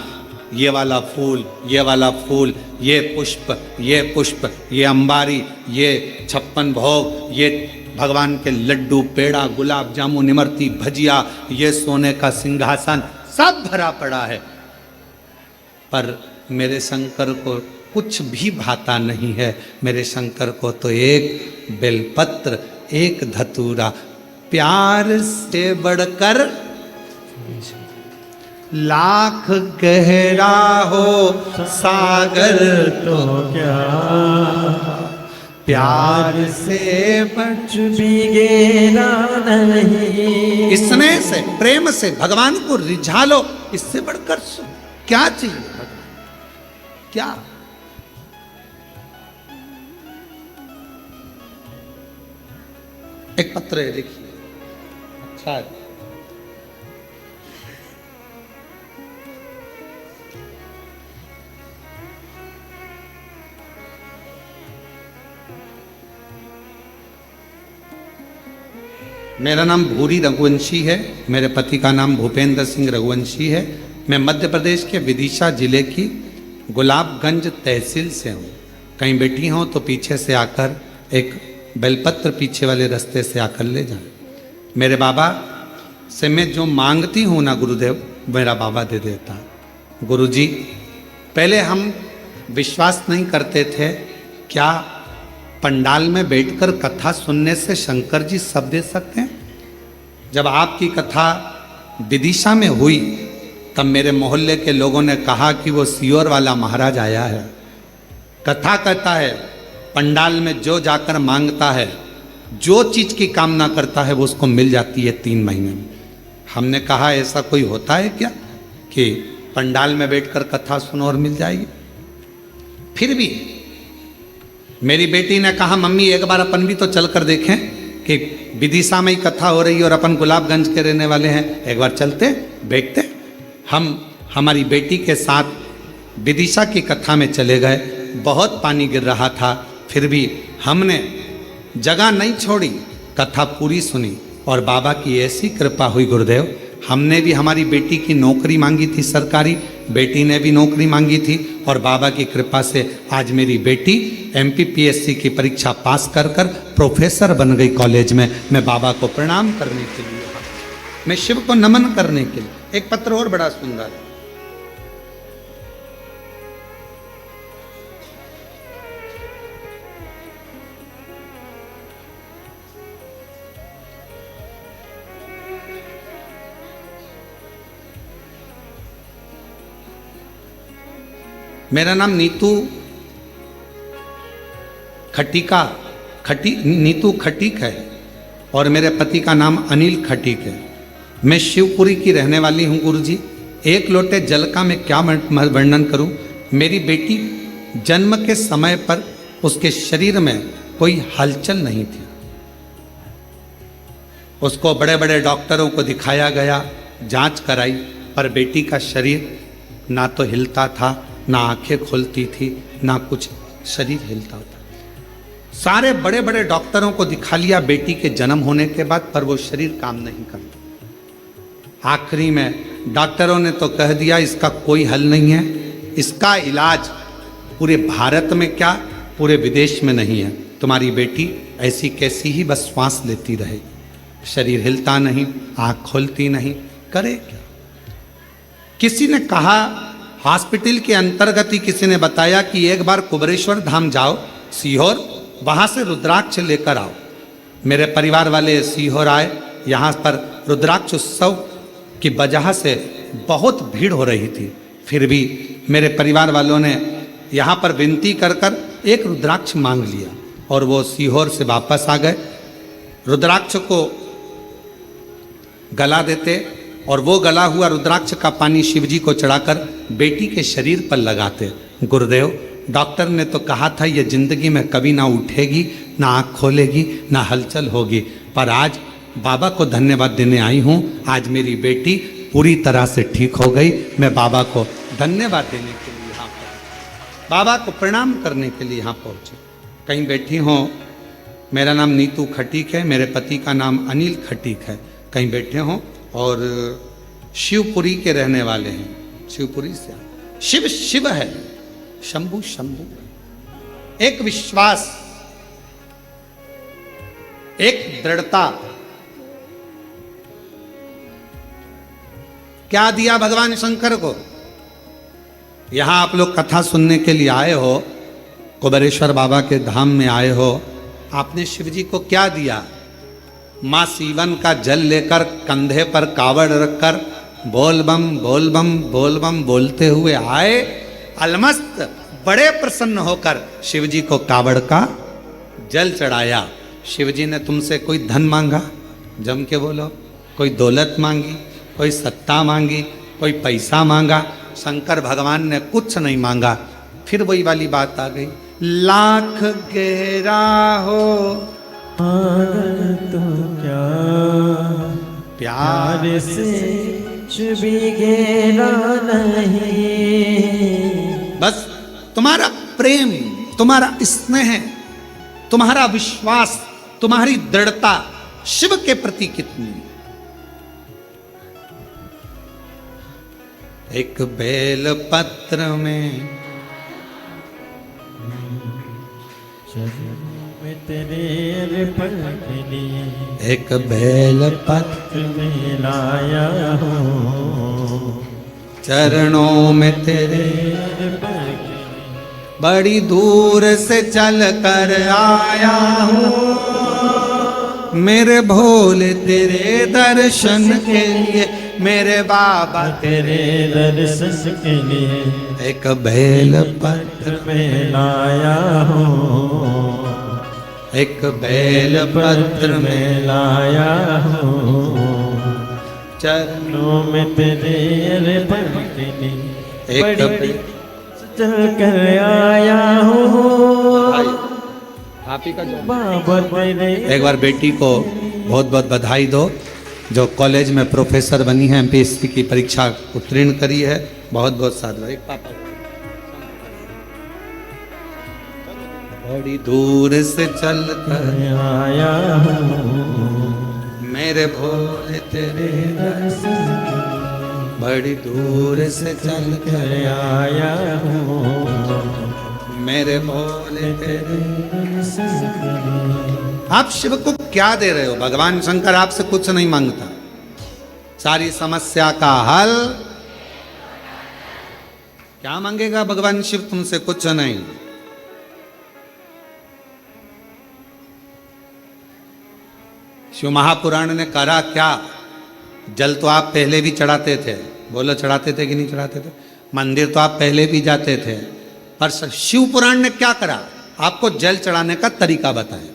ये वाला फूल, ये वाला फूल, ये पुष्प, ये पुष्प, ये अंबारी, ये 56 भोग, ये भगवान के लड्डू पेड़ा गुलाब जामुन इमरती भजिया, ये सोने का सिंहासन, सब भरा पड़ा है। पर मेरे शंकर को कुछ भी भाता नहीं है। मेरे शंकर को तो एक बेलपत्र, एक धतूरा, प्यार से बढ़कर लाख गहरा हो सागर तो क्या, प्यार से कुछ भी गहरा नहीं। स्नेह से प्रेम से भगवान को रिझा लो, इससे बढ़कर क्या चाहिए भगवान, क्या। एक पत्र है, देखिए, अच्छा है। मेरा नाम भूरी रघुवंशी है, मेरे पति का नाम भूपेंद्र सिंह रघुवंशी है। मैं मध्य प्रदेश के विदिशा जिले की गुलाबगंज तहसील से हूँ। कहीं बैठी हूँ तो पीछे से आकर एक बेलपत्र पीछे वाले रास्ते से आकर ले जाए। मेरे बाबा से मैं जो मांगती हूँ ना गुरुदेव, मेरा बाबा दे देता। गुरुजी, पहले हम विश्वास नहीं करते थे, क्या पंडाल में बैठकर कथा सुनने से शंकर जी सब दे सकते हैं? जब आपकी कथा विदिशा में हुई तब मेरे मोहल्ले के लोगों ने कहा कि वो सियोर वाला महाराज आया है। कथा कहता है पंडाल में जो जाकर मांगता है, जो चीज की कामना करता है वो उसको मिल जाती है 3 महीने में। हमने कहा ऐसा कोई होता है क्या कि पंडाल में बैठकर कथा सुनो और मिल जाएगी? फिर भी मेरी बेटी ने कहा मम्मी एक बार अपन भी तो चल कर देखें कि विदिशा में ही कथा हो रही है और अपन गुलाबगंज के रहने वाले हैं, एक बार चलते बैठते। हम हमारी बेटी के साथ विदिशा की कथा में चले गए। बहुत पानी गिर रहा था, फिर भी हमने जगह नहीं छोड़ी, कथा पूरी सुनी और बाबा की ऐसी कृपा हुई गुरुदेव। हमने भी हमारी बेटी की नौकरी मांगी थी सरकारी, बेटी ने भी नौकरी मांगी थी और बाबा की कृपा से आज मेरी बेटी MPPSC की परीक्षा पास कर कर प्रोफेसर बन गई कॉलेज में। मैं बाबा को प्रणाम करने के लिए, मैं शिव को नमन करने के लिए। एक पत्र और बड़ा सुंदर है। मेरा नाम नीतू खटीक है और मेरे पति का नाम अनिल खटीक है। मैं शिवपुरी की रहने वाली हूँ गुरुजी। एक लोटे जल का मैं क्या वर्णन करूँ। मेरी बेटी जन्म के समय पर उसके शरीर में कोई हलचल नहीं थी। उसको बड़े बड़े डॉक्टरों को दिखाया गया, जांच कराई, पर बेटी का शरीर ना तो हिलता था, ना आंखें खुलती थी, ना कुछ शरीर हिलता था। सारे बड़े बड़े डॉक्टरों को दिखा लिया बेटी के जन्म होने के बाद, पर वो शरीर काम नहीं करता। आखिरी में डॉक्टरों ने तो कह दिया इसका कोई हल नहीं है, इसका इलाज पूरे भारत में क्या पूरे विदेश में नहीं है। तुम्हारी बेटी ऐसी कैसी ही बस श्वास लेती रहे, शरीर हिलता नहीं, आँख खुलती नहीं, करे क्या। किसी ने कहा, हॉस्पिटल के अंतर्गत ही किसी ने बताया कि एक बार कुबरेश्वर धाम जाओ सीहोर, वहां से रुद्राक्ष लेकर आओ। मेरे परिवार वाले सीहोर आए, यहाँ पर रुद्राक्ष उत्सव की वजह से बहुत भीड़ हो रही थी, फिर भी मेरे परिवार वालों ने यहाँ पर विनती कर कर एक रुद्राक्ष मांग लिया और वो सीहोर से वापस आ गए। रुद्राक्ष को गला देते और वो गला हुआ रुद्राक्ष का पानी शिव जी को चढ़ाकर बेटी के शरीर पर लगाते। गुरुदेव, डॉक्टर ने तो कहा था ये जिंदगी में कभी ना उठेगी, ना आँख खोलेगी, ना हलचल होगी, पर आज बाबा को धन्यवाद देने आई हूँ। आज मेरी बेटी पूरी तरह से ठीक हो गई। मैं बाबा को धन्यवाद देने के लिए यहाँ पर, बाबा को प्रणाम करने के लिए यहाँ पहुँचे। कहीं बैठी हों, मेरा नाम नीतू खटीक है, मेरे पति का नाम अनिल खटीक है। कहीं बैठे हों और शिवपुरी के रहने वाले हैं, शिवपुरी से। शिव शिव है, शंभु शंभु। एक विश्वास, एक दृढ़ता। क्या दिया भगवान शंकर को? यहां आप लोग कथा सुनने के लिए आए हो, कुबेरेश्वर बाबा के धाम में आए हो, आपने शिव जी को क्या दिया? मां सीवन का जल लेकर कंधे पर कावड़ रखकर बोल बम बोल बम बोल बम बोलते हुए आए। अलमस्त बड़े प्रसन्न होकर शिव जी को कावड़ का जल चढ़ाया। शिव जी ने तुमसे कोई धन मांगा? जम के बोलो। कोई दौलत मांगी, कोई सत्ता मांगी, कोई पैसा मांगा? शंकर भगवान ने कुछ नहीं मांगा। फिर वही वाली बात आ गई, लाख गहरा हो तो क्या प्यार से कुछ भी गहरा नहीं। बस तुम्हारा प्रेम, तुम्हारा स्नेह, तुम्हारा विश्वास, तुम्हारी दृढ़ता शिव के प्रति कितनी। एक बेल पत्र में तेरे अर्पण के लिए एक बेल पत्र में लाया हूँ, चरणों में तेरे अर्पण के लिए बड़ी दूर से चल कर आया हूँ। मेरे भोले तेरे दर्शन के लिए, मेरे बाबा तेरे दर्शन के लिए एक बेल पत्र में लाया हूँ, एक बेल पत्र में लाया हूँ, चरणों में तेरे अर्पण के लिए एक बड़ी चल कर आया हूँ। आप ही का बाबा तेरे एक बार बेटी को बहुत बहुत बधाई दो, जो कॉलेज में प्रोफेसर बनी है, एमपीएससी की परीक्षा उत्तीर्ण करी है। बहुत बहुत साधुवाद। एक पापा बड़ी दूर से चल कर आया हूँ, मेरे भोले तेरे बड़ी दूर से चल कर आया हूँ, मेरे भोले तेरे। आप शिव को क्या दे रहे हो? भगवान शंकर आपसे कुछ नहीं मांगता, सारी समस्या का हल क्या मांगेगा भगवान शिव तुमसे? कुछ नहीं। शिव महापुराण ने करा क्या? जल तो आप पहले भी चढ़ाते थे, बोलो चढ़ाते थे कि नहीं चढ़ाते थे? मंदिर तो आप पहले भी जाते थे, पर शिव पुराण ने क्या करा? आपको जल चढ़ाने का तरीका बताया।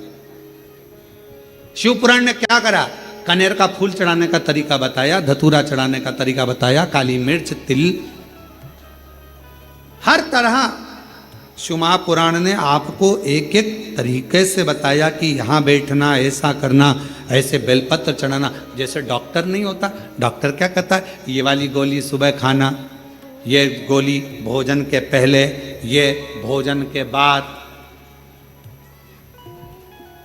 शिव पुराण ने क्या करा? कनेर का फूल चढ़ाने का तरीका बताया, धतूरा चढ़ाने का तरीका बताया, काली मिर्च, तिल, हर तरह शिव महापुराण ने आपको एक एक तरीके से बताया कि यहाँ बैठना, ऐसा करना, ऐसे बेलपत्र चढ़ाना। जैसे डॉक्टर नहीं होता, डॉक्टर क्या कहता है? ये वाली गोली सुबह खाना, ये गोली भोजन के पहले, ये भोजन के बाद।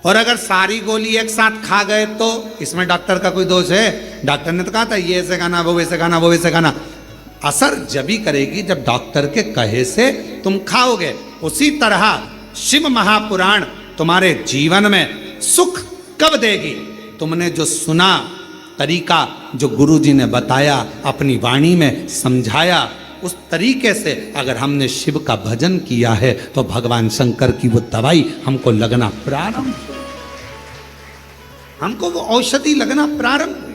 और अगर सारी गोली एक साथ खा गए तो इसमें डॉक्टर का कोई दोष है? डॉक्टर ने तो कहा था ये ऐसे खाना, वो वैसे खाना, वो वैसे खाना। असर जब ही करेगी जब डॉक्टर के कहे से तुम खाओगे। उसी तरह शिव महापुराण तुम्हारे जीवन में सुख कब देगी? तुमने जो सुना तरीका, जो गुरु जी ने बताया, अपनी वाणी में समझाया, उस तरीके से अगर हमने शिव का भजन किया है तो भगवान शंकर की वो दवाई हमको लगना प्रारंभ। हमको वो औषधि लगना प्रारंभ हुई।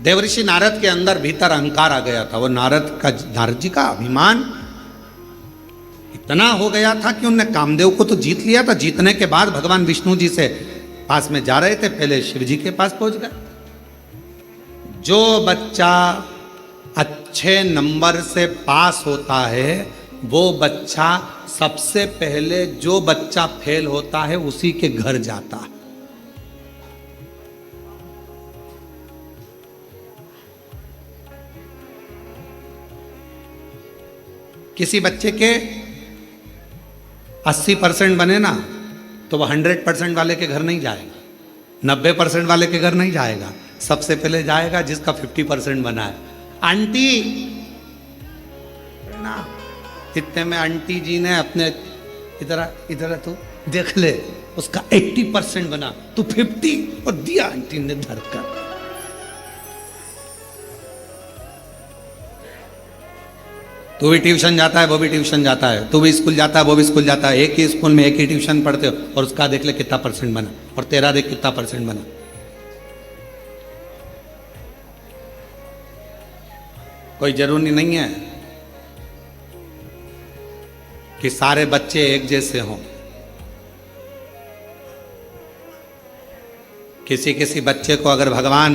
देवऋषि नारद के अंदर भीतर अहंकार आ गया था। वो नारद जी का अभिमान इतना हो गया था कि उनने कामदेव को तो जीत लिया था। जीतने के बाद भगवान विष्णु जी से पास में जा रहे थे, पहले शिव जी के पास पहुंच गए। जो बच्चा अच्छे नंबर से पास होता है वो बच्चा सबसे पहले, जो बच्चा फेल होता है उसी के घर जाता है। किसी बच्चे के 80% बने ना तो वह 100% वाले के घर नहीं जाएगा, 90% वाले के घर नहीं जाएगा, सबसे पहले जाएगा जिसका 50% बना है। आंटी ना, इतने में आंटी जी ने अपने इधर तू देख ले, उसका 80% बना, तू 50 और दिया आंटी ने धरकर। तू भी ट्यूशन जाता है, वो भी ट्यूशन जाता है, तू भी स्कूल जाता है, वो भी स्कूल जाता है, एक ही स्कूल में एक ही ट्यूशन पढ़ते हो, और उसका देख ले कितना % बना, और तेरा देख कितना % बना। कोई जरूरी नहीं है कि सारे बच्चे एक जैसे हों। किसी किसी बच्चे को अगर भगवान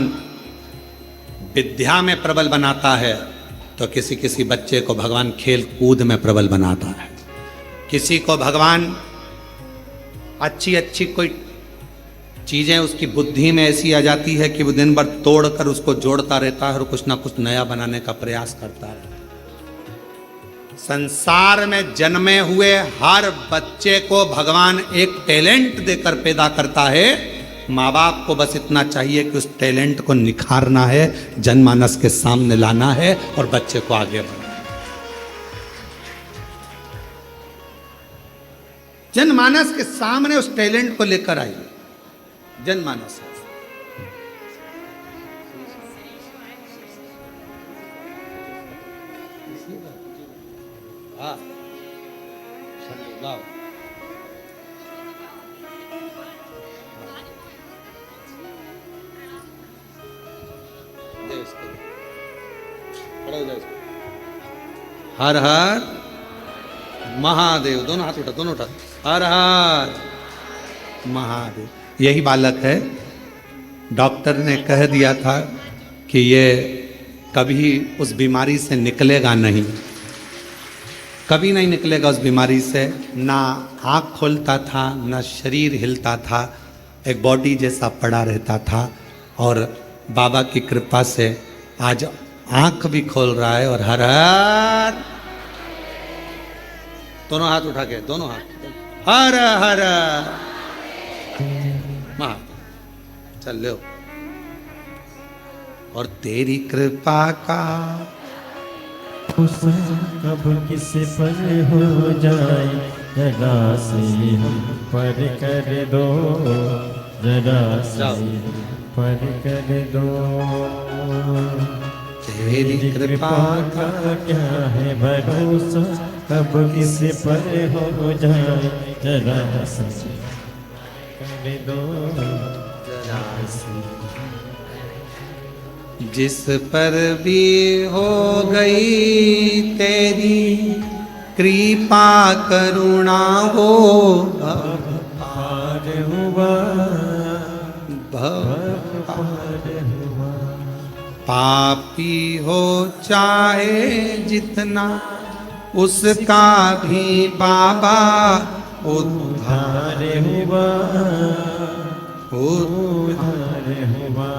विद्या में प्रबल बनाता है तो किसी किसी बच्चे को भगवान खेल कूद में प्रबल बनाता है। किसी को भगवान अच्छी अच्छी कोई चीजें उसकी बुद्धि में ऐसी आ जाती है कि वो दिन भर तोड़कर उसको जोड़ता रहता है और कुछ ना कुछ नया बनाने का प्रयास करता है। संसार में जन्मे हुए हर बच्चे को भगवान एक टैलेंट देकर पैदा करता है। माँ बाप को बस इतना चाहिए कि उस टैलेंट को निखारना है, जनमानस के सामने लाना है और बच्चे को आगे बढ़ाना है। जनमानस के सामने उस टैलेंट को लेकर आइए। जनमानस हाँ हर हर महादेव, दोनों हाथ उठा, दोनों उठा, हर हर महादेव। यही बालक है, डॉक्टर ने कह दिया था कि ये कभी उस बीमारी से निकलेगा नहीं, कभी नहीं निकलेगा उस बीमारी से। ना आँख खोलता था, ना शरीर हिलता था, एक बॉडी जैसा पड़ा रहता था। और बाबा की कृपा से आज आँख भी खोल रहा है। और हर हर, दोनों हाथ उठा के, दोनों हाथ, हर हर महा, चल लो। और तेरी कृपा का कब किस पर हो जाए, जरा से हम पर कर दो, जरा से हम पर कर दो। तेरी कृपा का क्या है भरोसा, कब किस पर हो जाए, जरा से कर दो, जरा से। जिस पर भी हो गई तेरी कृपा करुणा हो, पार हुआ, पार हुआ। पापी हो चाहे जितना, उसका भी बाबा उद्धार हुआ, उद्धार हुआ।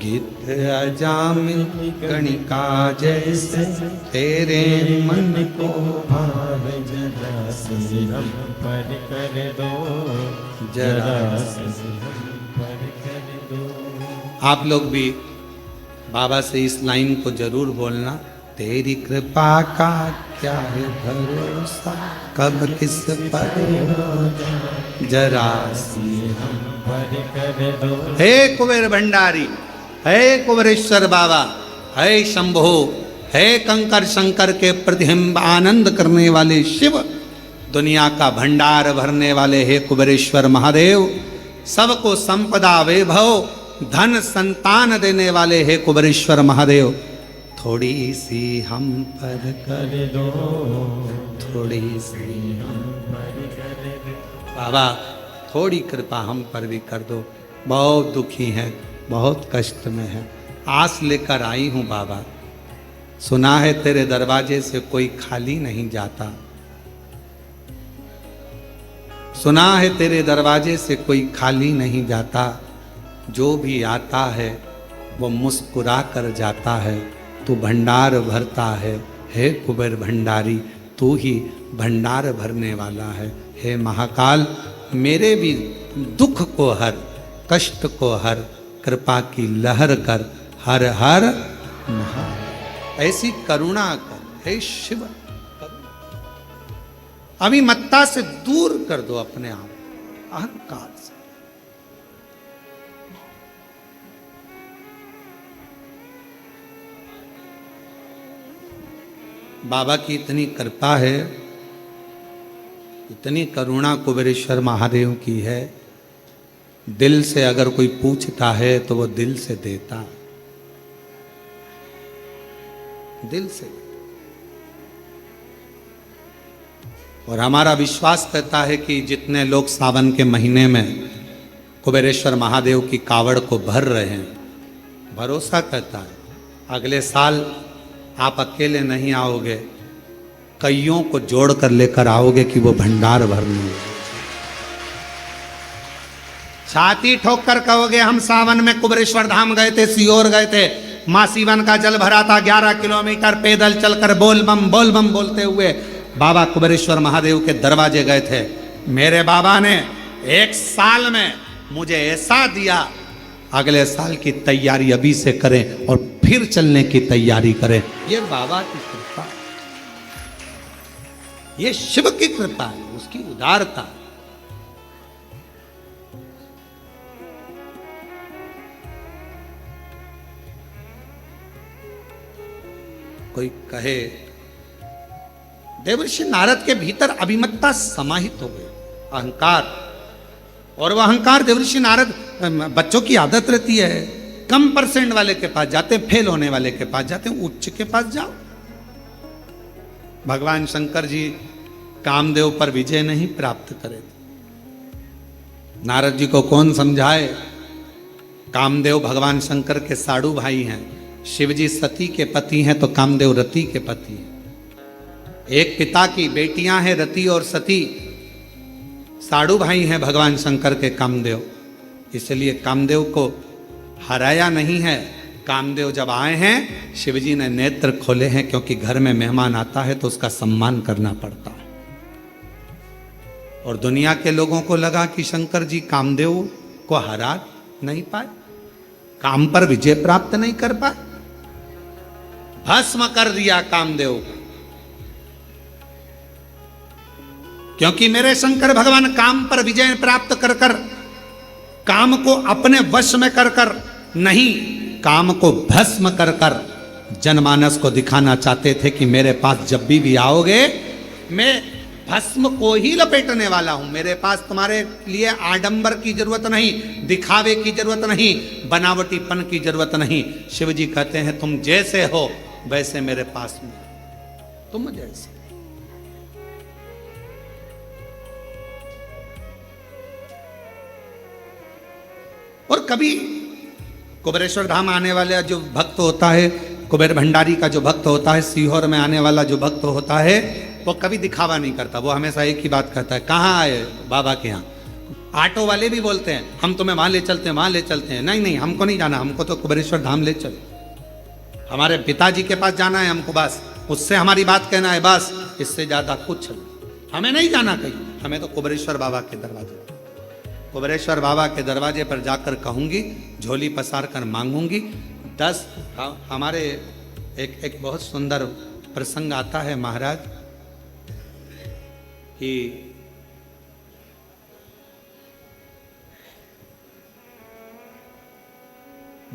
गीत अजामिल गणिका जैसे तेरे मन को भाव, जरा से हम पर कर दो, जरा से हम पर कर दो। आप लोग भी बाबा से इस लाइन को जरूर बोलना। तेरी कृपा का क्या है भरोसा, कब किस पर जरा से हम पर कर दो। हे कुबेर भंडारी, हे कुबेरेश्वर बाबा, है शंभो, है कंकर शंकर के प्रतिबिंब आनंद करने वाले शिव, दुनिया का भंडार भरने वाले हे कुबेरेश्वर महादेव, सबको संपदा वैभव धन संतान देने वाले हे कुबेरेश्वर महादेव, थोड़ी सी हम पर कर दो, थोड़ी सी हम पर कर दो। बाबा थोड़ी कृपा हम पर भी कर दो, बहुत दुखी हैं, बहुत कष्ट में है, आस लेकर आई हूँ बाबा, सुना है तेरे दरवाजे से कोई खाली नहीं जाता, सुना है तेरे दरवाजे से कोई खाली नहीं जाता, जो भी आता है वो मुस्कुरा कर जाता है, तू भंडार भरता है हे कुबेर भंडारी, तू ही भंडार भरने वाला है, हे महाकाल मेरे भी दुख को हर, कष्ट को हर, कृपा की लहर कर, हर हर महा, ऐसी करुणा कर हे शिव, अभिमत्ता से दूर कर दो अपने आप, अहंकार से। बाबा की इतनी कृपा है, इतनी करुणा कुबेरेश्वर महादेव की है, दिल से अगर कोई पूछता है तो वो दिल से देता है, दिल से। और हमारा विश्वास कहता है कि जितने लोग सावन के महीने में कुबेरेश्वर महादेव की कावड़ को भर रहे हैं, भरोसा कहता है अगले साल आप अकेले नहीं आओगे, कईयों को जोड़ कर लेकर आओगे कि वो भंडार भरने। छाती ठोक कर कहोगे हम सावन में कुबेरेश्वर धाम गए थे, सीहोर गए थे, माँ सीवन का जल भरा था, 11 किलोमीटर पैदल चलकर बोल बम बोलते हुए बाबा कुबेरेश्वर महादेव के दरवाजे गए थे। मेरे बाबा ने 1 साल में मुझे ऐसा दिया, अगले साल की तैयारी अभी से करें और फिर चलने की तैयारी करें। ये बाबा की कृपा, ये शिव की कृपा है, उसकी उदारता। कोई कहे देवर्षि नारद के भीतर अभिमत्ता समाहित हो गई, अहंकार, और वह अहंकार देवर्षि नारद, बच्चों की आदत रहती है, कम परसेंट वाले के पास जाते हैं, फेल होने वाले के पास जाते हैं, उच्च के पास जाओ। भगवान शंकर जी कामदेव पर विजय नहीं प्राप्त करे, नारद जी को कौन समझाए। कामदेव भगवान शंकर के साड़ू भाई हैं, शिव जी सती के पति हैं तो कामदेव रति के पति हैं। एक पिता की बेटियां हैं रति और सती, साड़ू भाई हैं भगवान शंकर के कामदेव, इसलिए कामदेव को हराया नहीं है। कामदेव जब आए हैं शिवजी ने नेत्र खोले हैं, क्योंकि घर में मेहमान आता है तो उसका सम्मान करना पड़ता है। और दुनिया के लोगों को लगा कि शंकर जी कामदेव को हरा नहीं पाए, काम पर विजय प्राप्त नहीं कर पाए, भस्म कर दिया कामदेव को। क्योंकि मेरे शंकर भगवान काम पर विजय प्राप्त कर कर, काम को अपने वश में कर कर नहीं, काम को भस्म कर कर जनमानस को दिखाना चाहते थे कि मेरे पास जब भी आओगे मैं भस्म को ही लपेटने वाला हूं, मेरे पास तुम्हारे लिए आडंबर की जरूरत नहीं, दिखावे की जरूरत नहीं, बनावटीपन की जरूरत नहीं। शिव जी कहते हैं तुम जैसे हो वैसे मेरे पास में, तुम जैसे। और कभी कुबेरेश्वर धाम आने वाला जो भक्त होता है, कुबेर भंडारी का जो भक्त होता है, सीहोर में आने वाला जो भक्त होता है, वो कभी दिखावा नहीं करता, वो हमेशा एक ही बात कहता है कहाँ आए बाबा के यहाँ। ऑटो वाले भी बोलते हैं हम तुम्हें वहां ले चलते हैं, वहां ले चलते हैं, नहीं नहीं हमको नहीं जाना, हमको तो कुबेरेश्वर धाम ले चल, हमारे पिताजी के पास जाना है हमको, बस उससे हमारी बात कहना है, बस इससे ज्यादा कुछ हमें नहीं जाना कहीं, हमें तो कुबेरेश्वर बाबा के दरवाजे, कुबेरेश्वर बाबा के दरवाजे पर जाकर कहूंगी, झोली पसार कर मांगूंगी 10। हमारे एक बहुत सुंदर प्रसंग आता है महाराज कि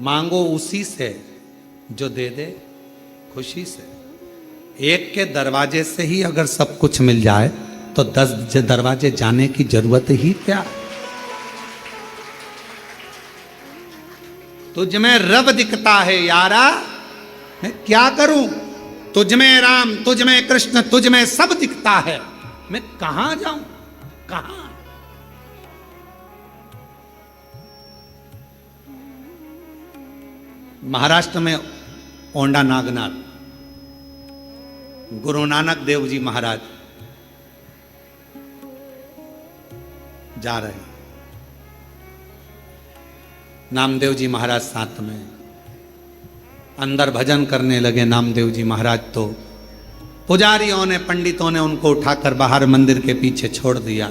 मांगो उसी से जो दे दे खुशी से। एक के दरवाजे से ही अगर सब कुछ मिल जाए तो 10 दरवाजे जाने की जरूरत ही क्या। तुझ में रब दिखता है यारा, मैं क्या करूं। तुझ में राम, तुझ में कृष्ण, तुझ में सब दिखता है, मैं कहां जाऊं, कहां। महाराष्ट्र में ओंडा नागनाथ गुरु नानक देव जी महाराज जा रहे हैं। नामदेव जी महाराज साथ में अंदर भजन करने लगे। नामदेव जी महाराज तो पुजारियों ने, पंडितों ने उनको उठाकर बाहर मंदिर के पीछे छोड़ दिया।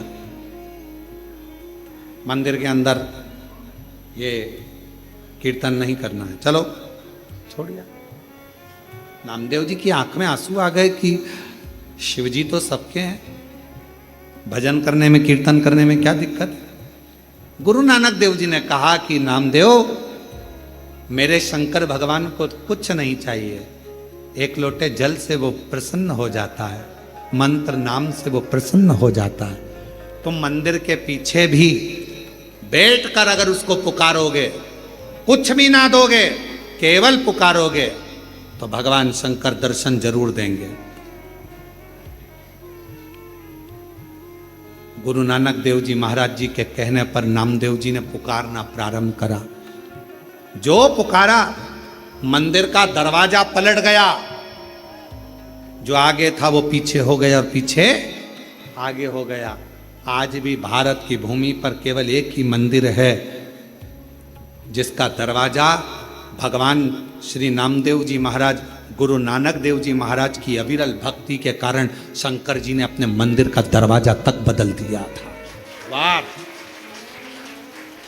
मंदिर के अंदर ये कीर्तन नहीं करना है, चलो छोड़ दिया। नामदेव जी की आंख में आंसू आ गए कि शिवजी तो सबके हैं, भजन करने में, कीर्तन करने में क्या दिक्कत है। गुरु नानक देव जी ने कहा कि नामदेव, मेरे शंकर भगवान को कुछ नहीं चाहिए, एक लोटे जल से वो प्रसन्न हो जाता है, मंत्र नाम से वो प्रसन्न हो जाता है। तुम मंदिर के पीछे भी बैठकर अगर उसको पुकारोगे, कुछ भी ना दोगे, केवल पुकारोगे, तो भगवान शंकर दर्शन जरूर देंगे। गुरु नानक देव जी महाराज जी के कहने पर नामदेव जी ने पुकारना प्रारंभ करा। जो पुकारा, मंदिर का दरवाजा पलट गया। जो आगे था वो पीछे हो गया और पीछे आगे हो गया। आज भी भारत की भूमि पर केवल एक ही मंदिर है जिसका दरवाजा भगवान श्री नामदेव जी महाराज, गुरु नानक देव जी महाराज की अविरल भक्ति के कारण शंकर जी ने अपने मंदिर का दरवाजा तक बदल दिया था। वाह।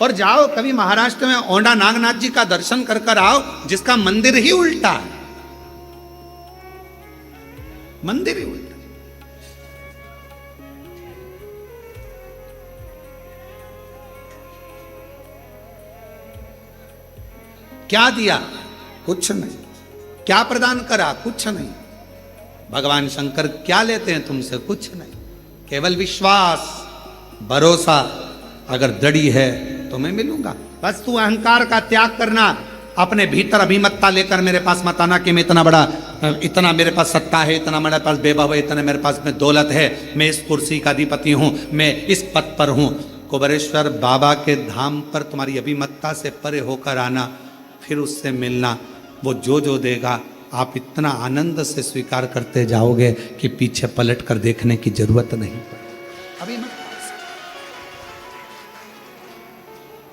और जाओ कभी महाराष्ट्र में ओंडा नागनाथ जी का दर्शन कर कर आओ, जिसका मंदिर ही उल्टा है, मंदिर ही उल्टा। क्या दिया? कुछ नहीं। क्या प्रदान करा? कुछ नहीं। भगवान शंकर क्या लेते हैं तुमसे? कुछ नहीं। केवल विश्वास, भरोसा अगर दृढ़ है तो मैं मिलूंगा। बस तू अहंकार का त्याग करना, अपने भीतर अभिमतता लेकर मेरे पास मत आना कि मैं इतना बड़ा, इतना मेरे पास सत्ता है, इतना मेरे पास वैभव है, इतना मेरे पास में दौलत है, मैं इस कुर्सी का अधिपति हूं, मैं इस पद पर हूं। कुबेरेश्वर बाबा के धाम पर तुम्हारी अभिमतता से परे होकर आना, फिर उससे मिलना। वो जो देगा आप इतना आनंद से स्वीकार करते जाओगे कि पीछे पलट कर देखने की जरूरत नहीं पड़ेगी। अभिमतता।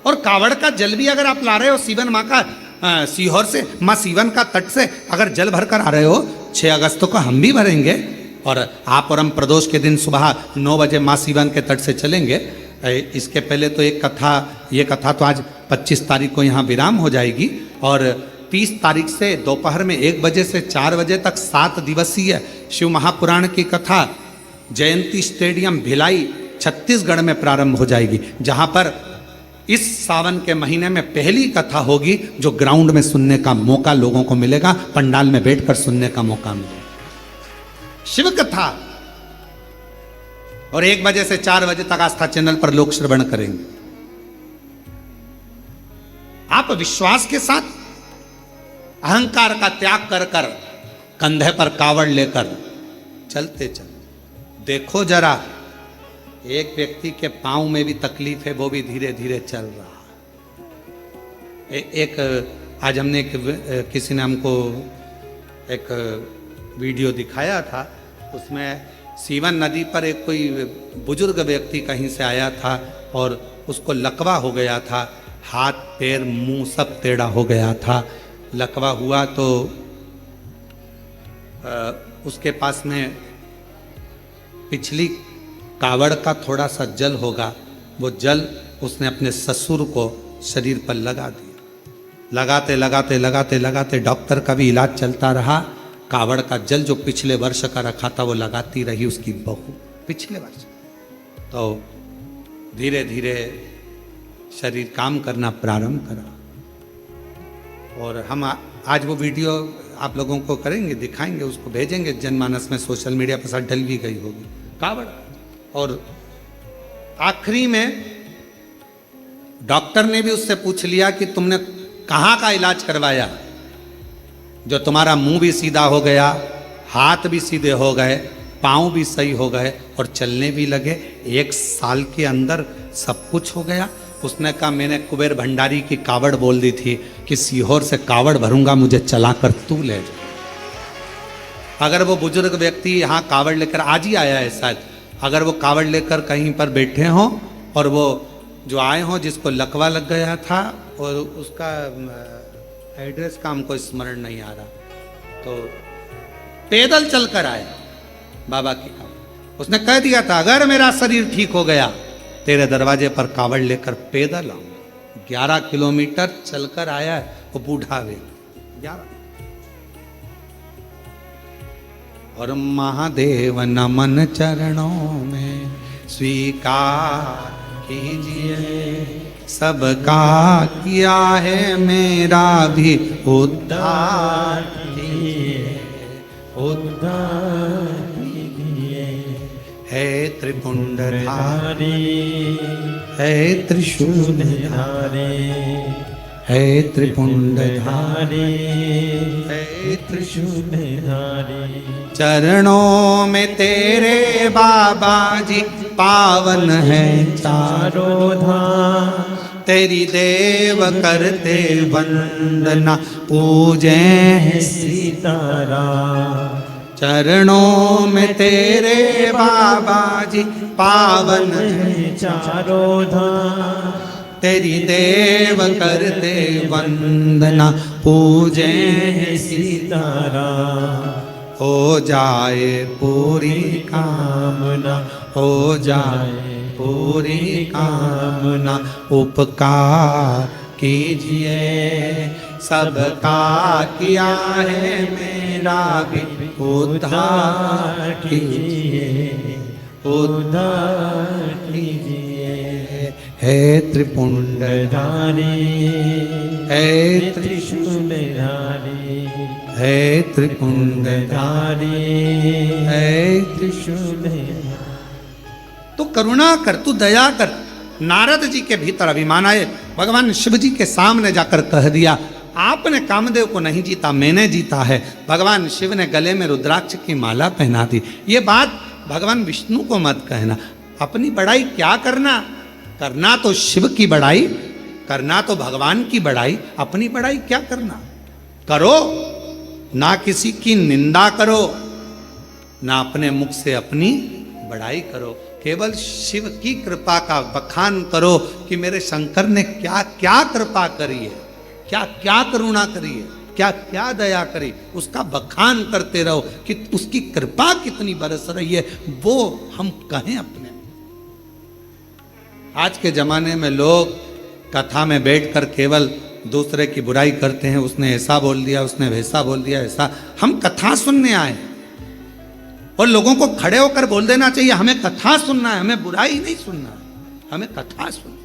और कावड़ का जल भी अगर आप ला रहे हो सीवन माँ का, सीहोर से, माँ सीवन का तट से अगर जल भर कर आ रहे हो, 6 अगस्त को हम भी भरेंगे। और आप और हम प्रदोष के दिन सुबह 9 बजे माँ सीवन के तट से चलेंगे। इसके पहले तो एक कथा, ये कथा तो आज 25 तारीख को यहाँ विराम हो जाएगी, और 30 तारीख से दोपहर में 1 बजे से 4 बजे तक 7 दिवसीय शिव महापुराण की कथा जयंती स्टेडियम भिलाई छत्तीसगढ़ में प्रारंभ हो जाएगी, जहाँ पर इस सावन के महीने में पहली कथा होगी जो ग्राउंड में सुनने का मौका लोगों को मिलेगा, पंडाल में बैठकर सुनने का मौका मिलेगा। शिव कथा। और 1 बजे से 4 बजे तक आस्था चैनल पर लोग श्रवण करेंगे। आप विश्वास के साथ अहंकार का त्याग कर कर कंधे पर कावड़ लेकर चलते चलते देखो जरा, एक व्यक्ति के पांव में भी तकलीफ है, वो भी धीरे धीरे चल रहा है। एक आज हमने किसी ने हमको एक वीडियो दिखाया था, उसमें सीवन नदी पर एक कोई बुजुर्ग व्यक्ति कहीं से आया था और उसको लकवा हो गया था, हाथ पैर मुंह सब टेढ़ा हो गया था। लकवा हुआ तो उसके पास में पिछली कावड़ का थोड़ा सा जल होगा, वो जल उसने अपने ससुर को शरीर पर लगा दिया। लगाते लगाते लगाते लगाते डॉक्टर का भी इलाज चलता रहा। कावड़ का जल जो पिछले वर्ष का रखा था वो लगाती रही उसकी बहू पिछले वर्ष। तो धीरे धीरे शरीर काम करना प्रारंभ करा। और हम आज वो वीडियो आप लोगों को करेंगे, दिखाएंगे, उसको भेजेंगे जनमानस में, सोशल मीडिया पर साथ डल भी गई होगी कावड़। और आखिरी में डॉक्टर ने भी उससे पूछ लिया कि तुमने कहाँ का इलाज करवाया, जो तुम्हारा मुंह भी सीधा हो गया, हाथ भी सीधे हो गए, पाँव भी सही हो गए और चलने भी लगे, 1 साल के अंदर सब कुछ हो गया। उसने कहा मैंने कुबेर भंडारी की कावड़ बोल दी थी कि सीहोर से कावड़ भरूंगा, मुझे चला कर तू ले जा। अगर वो बुजुर्ग व्यक्ति यहाँ कावड़ लेकर, आज ही आया है शायद, अगर वो कावड़ लेकर कहीं पर बैठे हों और वो जो आए हों जिसको लकवा लग गया था और उसका एड्रेस का हमको स्मरण नहीं आ रहा, तो पैदल चलकर आए बाबा की कावड़। उसने कह दिया था अगर मेरा शरीर ठीक हो गया तेरे दरवाजे पर कावड़ लेकर पैदल आऊं। 11 किलोमीटर चलकर आया है वो बूढ़ा व्यक्ति, 11। और महादेव नमन चरणों में स्वीकार कीजिए, सबका किया है मेरा भी उद्धार कीजिए, उद्धार कीजिए। है त्रिपुंडधारी, है त्रिशूलधारी, है त्रिपुंडधारी, है त्रिशूलधारी। चरणों में तेरे बाबा जी पावन है चारों धाम, तेरी देव करते वंदना पूजे सीताराम। चरणों में तेरे बाबा जी पावन है चारों धाम, तेरी देव करते वंदना पूजे सीताराम। हो जाए पूरी कामना, हो जाए पूरी कामना, उपकार कीजिए, सबका किया है मेरा भी उद्धार कीजिए, उद्धार कीजिए। है त्रिपुंडधारी, है त्रिशूलधारी, है त्रिपुंडधारी, है त्रिशूलधारी। तू करुणा कर, तू दया कर। नारद जी के भीतर अभिमान आए, भगवान शिव जी के सामने जाकर कह दिया आपने कामदेव को नहीं जीता, मैंने जीता है। भगवान शिव ने गले में रुद्राक्ष की माला पहना दी। ये बात भगवान विष्णु को मत कहना। अपनी बड़ाई क्या करना, करना तो शिव की बड़ाई, करना तो भगवान की बड़ाई, अपनी बड़ाई क्या करना। करो ना किसी की निंदा करो, ना अपने मुख से अपनी बड़ाई करो, केवल शिव की कृपा का बखान करो कि मेरे शंकर ने क्या क्या कृपा करी है, क्या क्या करुणा करी है, क्या क्या दया करी, उसका बखान करते रहो कि उसकी कृपा कितनी बरस रही है, वो हम कहें अपने। आज के जमाने में लोग कथा में बैठकर केवल दूसरे की बुराई करते हैं, उसने ऐसा बोल दिया, उसने वैसा बोल दिया, ऐसा। हम कथा सुनने आए और लोगों को खड़े होकर बोल देना चाहिए हमें कथा सुनना है, हमें बुराई नहीं सुनना है, हमें कथा सुनना।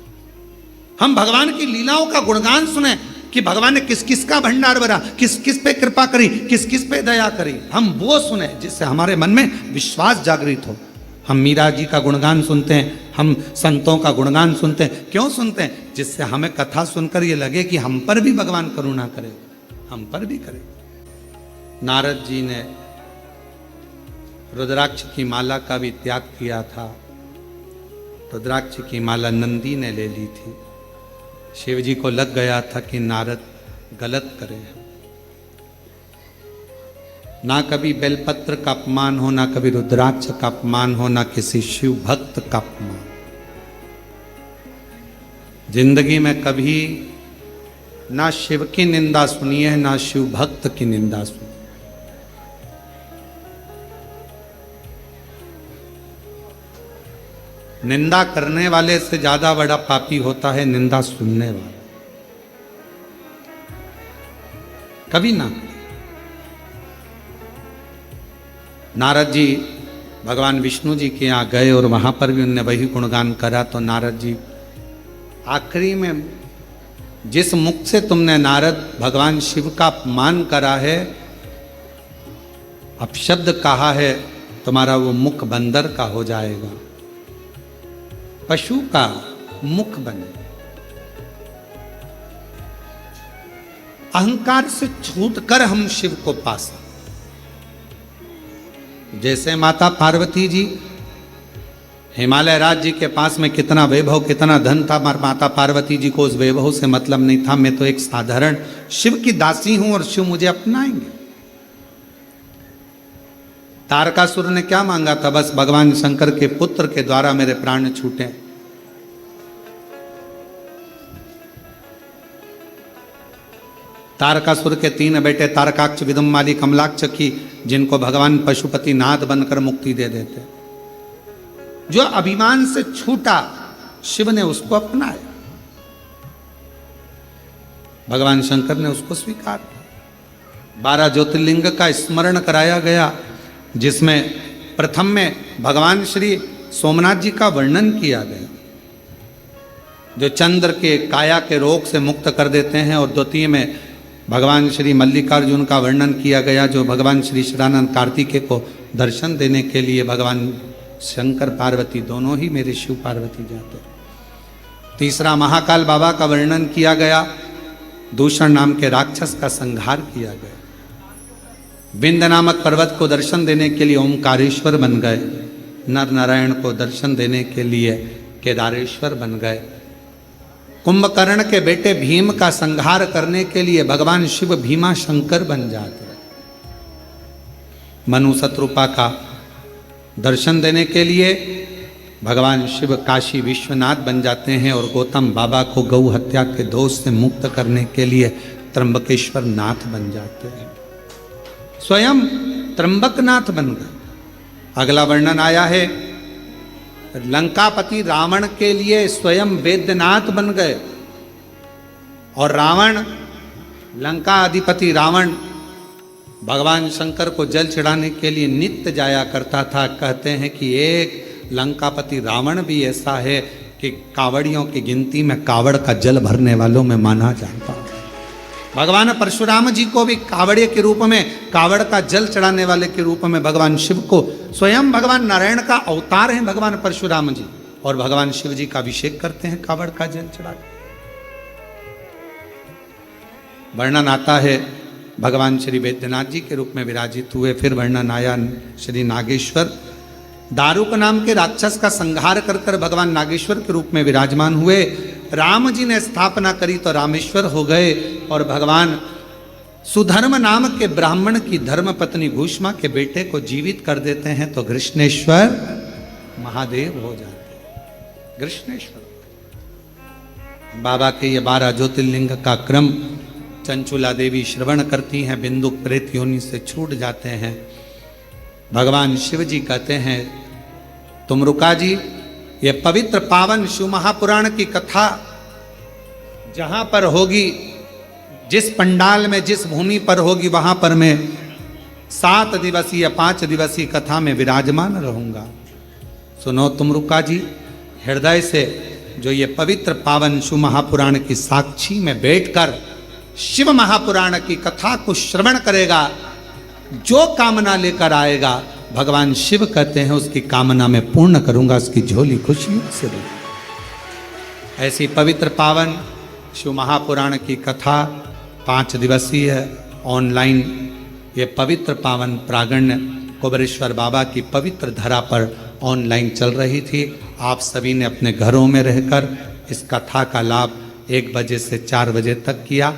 हम भगवान की लीलाओं का गुणगान सुने कि भगवान ने किस किस का भंडार भरा, किस किस पे कृपा करी, किस किस पे दया करी, हम वो सुने जिससे हमारे मन में विश्वास जागृत हो। हम मीरा जी का गुणगान सुनते हैं, हम संतों का गुणगान सुनते हैं, क्यों सुनते हैं? जिससे हमें कथा सुनकर ये लगे कि हम पर भी भगवान करुणा करे, हम पर भी करे। नारद जी ने रुद्राक्ष की माला का भी त्याग किया था। रुद्राक्ष की माला नंदी ने ले ली थी। शिव जी को लग गया था कि नारद गलत करे, ना कभी बेलपत्र का अपमान हो, ना कभी रुद्राक्ष का अपमान हो, ना किसी शिव भक्त का अपमान। जिंदगी में कभी ना शिव की निंदा सुनी है, ना शिव भक्त की निंदा सुनी। निंदा करने वाले से ज्यादा बड़ा पापी होता है निंदा सुनने वाला। कभी ना। नारद जी भगवान विष्णु जी के यहाँ गए और वहां पर भी उनने वही गुणगान करा, तो नारद जी आखिरी में जिस मुख से तुमने नारद भगवान शिव का अपमान करा है, अपशब्द कहा है, तुम्हारा वो मुख बंदर का हो जाएगा, पशु का मुख बने। अहंकार से छूटकर हम शिव को पा सकते। जैसे माता पार्वती जी, हिमालय राज्य के पास में कितना वैभव कितना धन था, माता पार्वती जी को उस वैभव से मतलब नहीं था। मैं तो एक साधारण शिव की दासी हूं और शिव मुझे अपनाएंगे। तारकासुर ने क्या मांगा था? बस भगवान शंकर के पुत्र के द्वारा मेरे प्राण छूटे। तारकासुर के 3 बेटे तारकाक्ष, विदुम्माली, कमलाक्ष की, जिनको भगवान पशुपति नाथ बनकर मुक्ति दे देते। जो अभिमान से छूटा, शिव ने उसको अपनाया, भगवान शंकर ने उसको स्वीकार किया। 12 ज्योतिर्लिंग का स्मरण कराया गया, जिसमें प्रथम में भगवान श्री सोमनाथ जी का वर्णन किया गया, जो चंद्र के काया के रोग से मुक्त कर देते हैं, और द्वितीय में भगवान श्री मल्लिकार्जुन का वर्णन किया गया, जो भगवान श्री शिवानंद कार्तिकेय को दर्शन देने के लिए भगवान शंकर पार्वती दोनों ही मेरे शिव पार्वती जाते। तीसरा महाकाल बाबा का वर्णन किया गया, दूषण नाम के राक्षस का संहार किया गया। विंद नामक पर्वत को दर्शन देने के लिए ओमकारेश्वर बन गए, नर नारायण को दर्शन देने के लिए केदारेश्वर बन गए। कुंभकर्ण के बेटे भीम का संहार करने के लिए भगवान शिव भीमा शंकर बन जाते। मनु शत्रुपा का दर्शन देने के लिए भगवान शिव काशी विश्वनाथ बन जाते हैं, और गौतम बाबा को गौ हत्या के दोष से मुक्त करने के लिए त्र्यंबकेश्वर नाथ बन जाते हैं, स्वयं त्र्यंबकनाथ बन गए। अगला वर्णन आया है, लंकापति रावण के लिए स्वयं वैद्यनाथ बन गए, और रावण, लंका अधिपति रावण भगवान शंकर को जल चढ़ाने के लिए नित्य जाया करता था। कहते हैं कि एक लंकापति रावण भी ऐसा है कि कावड़ियों की गिनती में कावड़ का जल भरने वालों में माना जाता है। भगवान परशुराम जी को भी कावड़े के रूप में, कावड़ का जल चढ़ाने वाले के रूप में भगवान शिव को, स्वयं भगवान नारायण का अवतार हैं भगवान परशुराम जी, और भगवान शिव जी का अभिषेक करते हैं कावड़ का जल चढ़ा। वर्णन आता है भगवान श्री वैद्यनाथ जी के रूप में विराजित हुए। फिर वर्णन आया श्री नागेश्वर, दारुक नाम के राक्षस का संहार कर कर भगवान नागेश्वर के रूप में विराजमान हुए। राम जी ने स्थापना करी तो रामेश्वर हो गए, और भगवान सुधर्म नाम के ब्राह्मण की धर्म पत्नी भूष्मा के बेटे को जीवित कर देते हैं तो कृष्णेश्वर महादेव हो जाते। कृष्णेश्वर बाबा के ये 12 ज्योतिर्लिंग का क्रम चंचुला देवी श्रवण करती हैं, बिंदु प्रेत योनि से छूट जाते हैं। भगवान शिव जी कहते हैं, तुम रुका जी, ये पवित्र पावन शिव महापुराण की कथा जहां पर होगी, जिस पंडाल में, जिस भूमि पर होगी, वहां पर मैं 7 दिवसीय 5 दिवसीय कथा में विराजमान रहूंगा। सुनो तुम रुका जी, हृदय से जो ये पवित्र पावन शिव महापुराण की साक्षी में बैठकर शिव महापुराण की कथा को श्रवण करेगा, जो कामना लेकर आएगा, भगवान शिव कहते हैं उसकी कामना में पूर्ण करूंगा, उसकी झोली खुशियों से भरूंगा। ऐसी पवित्र पावन शिव महापुराण की कथा 5 दिवसीय ऑनलाइन ये पवित्र पावन प्रांगण कुबेरेश्वर बाबा की पवित्र धरा पर ऑनलाइन चल रही थी। आप सभी ने अपने घरों में रहकर इस कथा का लाभ 1 बजे से 4 बजे तक किया।